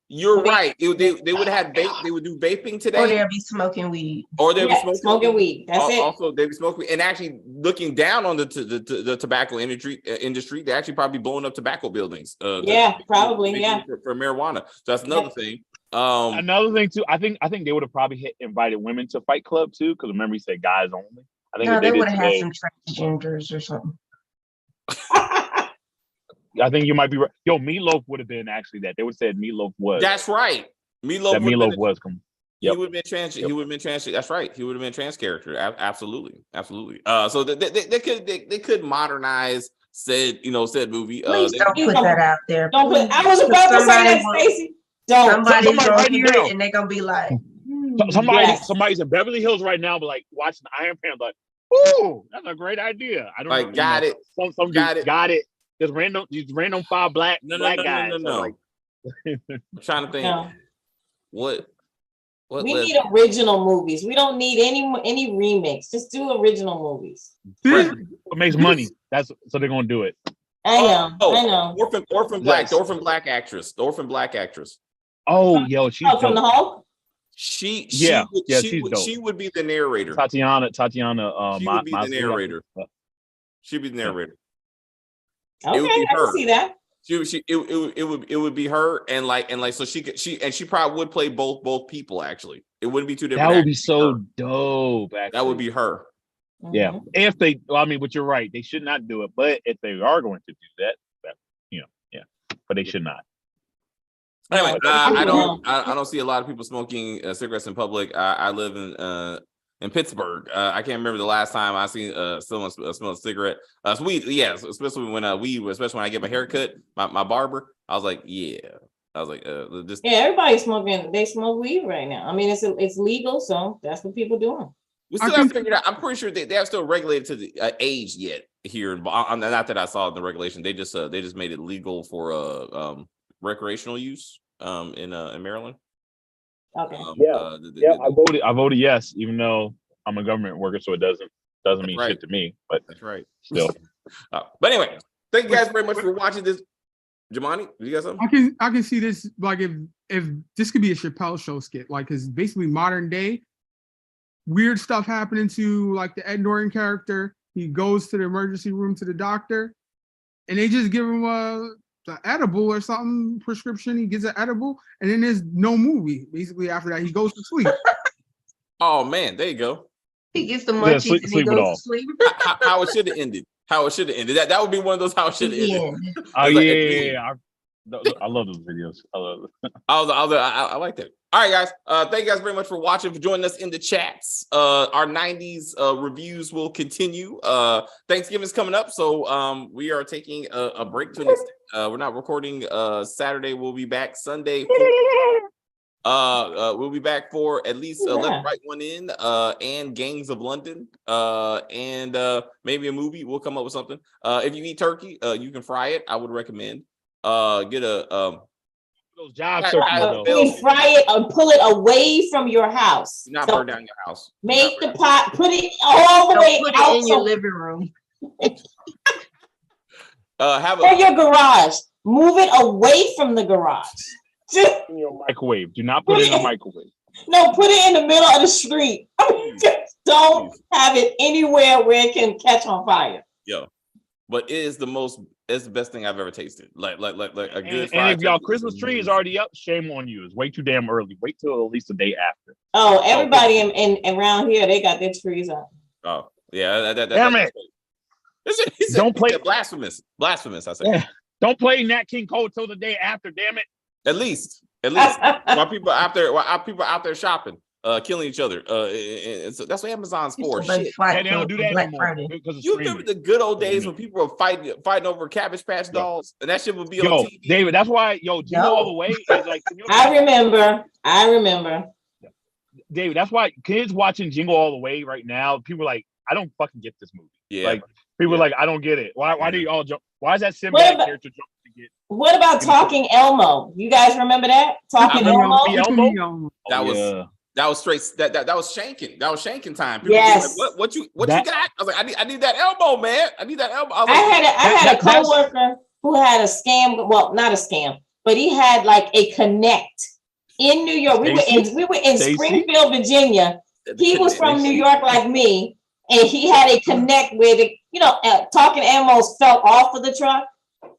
You're right. They would have vape. They would do vaping today, or they'll be smoking weed. Or they'll be smoking weed. That's it. Also, they'd be smoking and actually looking down on the tobacco industry. They actually probably blowing up tobacco buildings. For marijuana. So that's another thing. Another thing too. I think they would have probably invited women to Fight Club too, because remember he said guys only. I think they would have had some transgenders or something. I think you might be right. Yo, Meatloaf would have been actually that. They would have said Meatloaf was. That's right. Meatloaf was coming. Yep. He would have been trans. He would have been trans. That's right. He would have been trans character. Absolutely. So they could modernize said movie. Please don't put that out there. I was about to say that, Stacey. Somebody's gonna hear it and they're gonna be like, somebody's in Beverly Hills right now, but like watching the Iron Man, like, ooh, that's a great idea. I don't know. Got it. Some got it. Just random 5 black guys. No. Like, I'm trying to think. No. What we need original movies. We don't need any remakes. Just do original movies. It makes money. So they're gonna do it. I know. Orphan Black actress. Oh, yo, she's from the Hulk. She would be the narrator. Tatiana. She would be the narrator. She'd be the narrator. Okay, I can see that. It would be her and so she probably would play both people actually. It wouldn't be two different. That would be so dope. Actually. That would be her. Yeah. If they, but you're right. They should not do it. But if they are going to do that, but they should not. Anyway, I don't see a lot of people smoking cigarettes in public. I live in Pittsburgh. I can't remember the last time I seen someone smell a cigarette. Weed, especially when especially when I get my haircut, my barber. I was like, everybody's smoking. They smoke weed right now. I mean, it's legal, so that's what people doing. We still haven't figured out. I'm pretty sure they have still regulated to the age yet here. Not that I saw the regulation. They just made it legal for recreational use in Maryland. Okay. I voted yes, even though I'm a government worker, so it doesn't mean shit to me. But that's right. Still. But anyway, thank you guys very much for watching this. Jamani, you got something? I can see this like if this could be a Chappelle Show skit, like because basically modern day weird stuff happening to like the Ed Norton character. He goes to the emergency room to the doctor, and they just give him the edible or something prescription. He gets an edible, and then there's no movie. Basically, after that, he goes to sleep. Oh man, there you go. He gets the munchies and he sleep it goes off. to sleep. How it should have ended. How it should have ended. That would be one of those how it should have ended. Yeah. Oh It's like, yeah. I love those videos. I love it. I like that. All right, guys. Thank you guys very much for watching, for joining us in the chats. Our 90s reviews will continue. Thanksgiving's coming up, so we are taking a break to an extent. We're not recording Saturday. We'll be back Sunday. We'll be back for at least Let's Write One In and Gangs of London and maybe a movie. We'll come up with something. If you eat turkey, you can fry it. I would recommend. Get a those jobs. Fry it and pull it away from your house. Do not burn down your house. Make the pot, put it all the way Put out it in your living room. or your garage. Move it away from the garage. In your microwave. Do not put it in a microwave. No, put it in the middle of the street. Just don't have it anywhere where it can catch on fire. Yo, but it's the best thing I've ever tasted. Like a good. And if y'all Christmas tree is already up, shame on you. It's way too damn early. Wait till at least the day after. Oh, everybody in around here, they got their trees up. Oh yeah, damn it! Don't play blasphemous. I say. Yeah. Don't play Nat King Cole till the day after. Damn it! At least while people out there shopping, killing each other. And so that's what Amazon's for. Shit. They don't do that anymore. You remember the good old days when people were fighting over Cabbage Patch dolls, and that shit would be on TV. David, that's why Jingle All the Way is like. I remember. David, that's why kids watching Jingle All the Way right now, people are like, I don't fucking get this movie. Yeah. Like people are like, I don't get it. Why do you all jump? Why is that Sinbad character jump to get? What about Talking Elmo? You guys remember that? Talking Elmo? That was straight. That was shanking. That was shanking time. People yes. Like, what you got? I was like, I need that elbow, man. I need that elbow. I had a coworker who had a scam. Well, not a scam, but he had like a Connect in New York. We were in Springfield, Virginia. He was from New York, like me, and he had a Connect where Talking Elmo's fell off of the truck.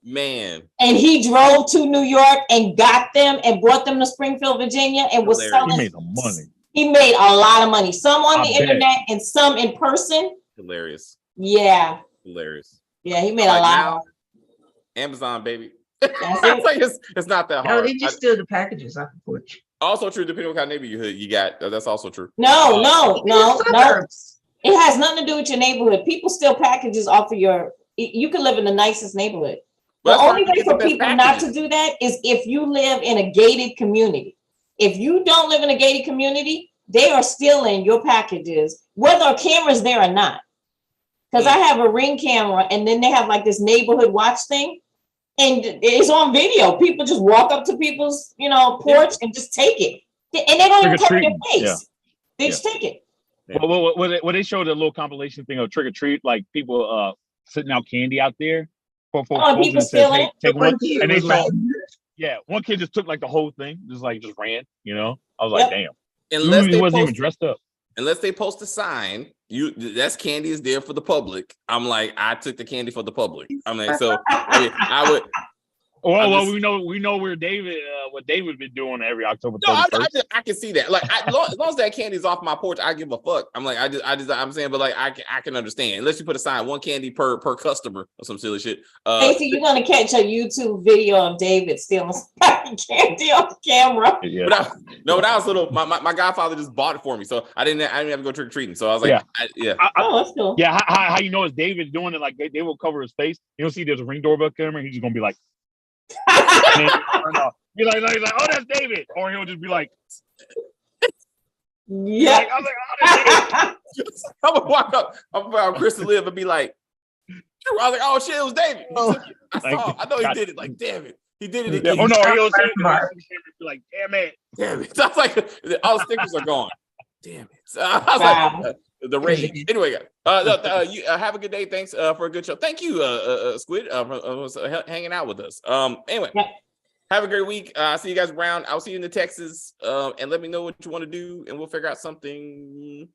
Man. And he drove to New York and got them and brought them to Springfield, Virginia, and was selling. He made some money. He made a lot of money. Some on the internet and some in person. Hilarious. Yeah. Hilarious. Yeah, he made a lot. Amazon, baby. It's not that hard. No, they just steal the packages off the porch. Also true, depending on what kind of neighborhood you got. That's also true. No. It has nothing to do with your neighborhood. People steal packages off of your. You can live in the nicest neighborhood. The only way for people not to do that is if you live in a gated community. If you don't live in a gated community, they are stealing your packages, whether a camera's there or not. Because I have a Ring camera, and then they have like this neighborhood watch thing, and it's on video. People just walk up to people's, porch and just take it, and they don't even cover their face. Yeah. They just take it. Yeah. Well, they showed a little compilation thing of trick or treat, like people sitting out candy out there. People stealing. Take one, and they saw, one kid just took like the whole thing, just ran. I was like, damn. Unless he wasn't even dressed up. Unless they post a sign, that's candy is there for the public. I'm like, I took the candy for the public. I'm like, so I would. Well, we know where David, what David's been doing every October 31st. I can see that. Like, as long as that candy's off my porch, I give a fuck. I'm like, I'm saying, but like, I can understand. Unless you put a sign, one candy per customer or some silly shit. Casey, you're gonna catch a YouTube video of David stealing candy off camera. Yeah. When I was little, my godfather just bought it for me, so I didn't have to go trick or treating. So I was like, that's cool. Yeah, how you know it's David doing it? Like they will cover his face. You don't see there's a Ring doorbell camera. He's just gonna be like. You're like, oh, that's David, or he'll just be like, yeah. Like, I was like, oh, that's David. I'm gonna walk up, Chris to live and be like, I was like, oh shit, it was David. I know he did it. Like, damn it, he did it again. Oh no, he'll say like, damn it. So I was like, all the stickers are gone. Damn it. So I was like. The rage. Anyway, guys, you have a good day. Thanks for a good show. Thank you, Squid, for hanging out with us. Anyway, have a great week. I'll see you guys around. I'll see you in the Texas. And let me know what you want to do, and we'll figure out something.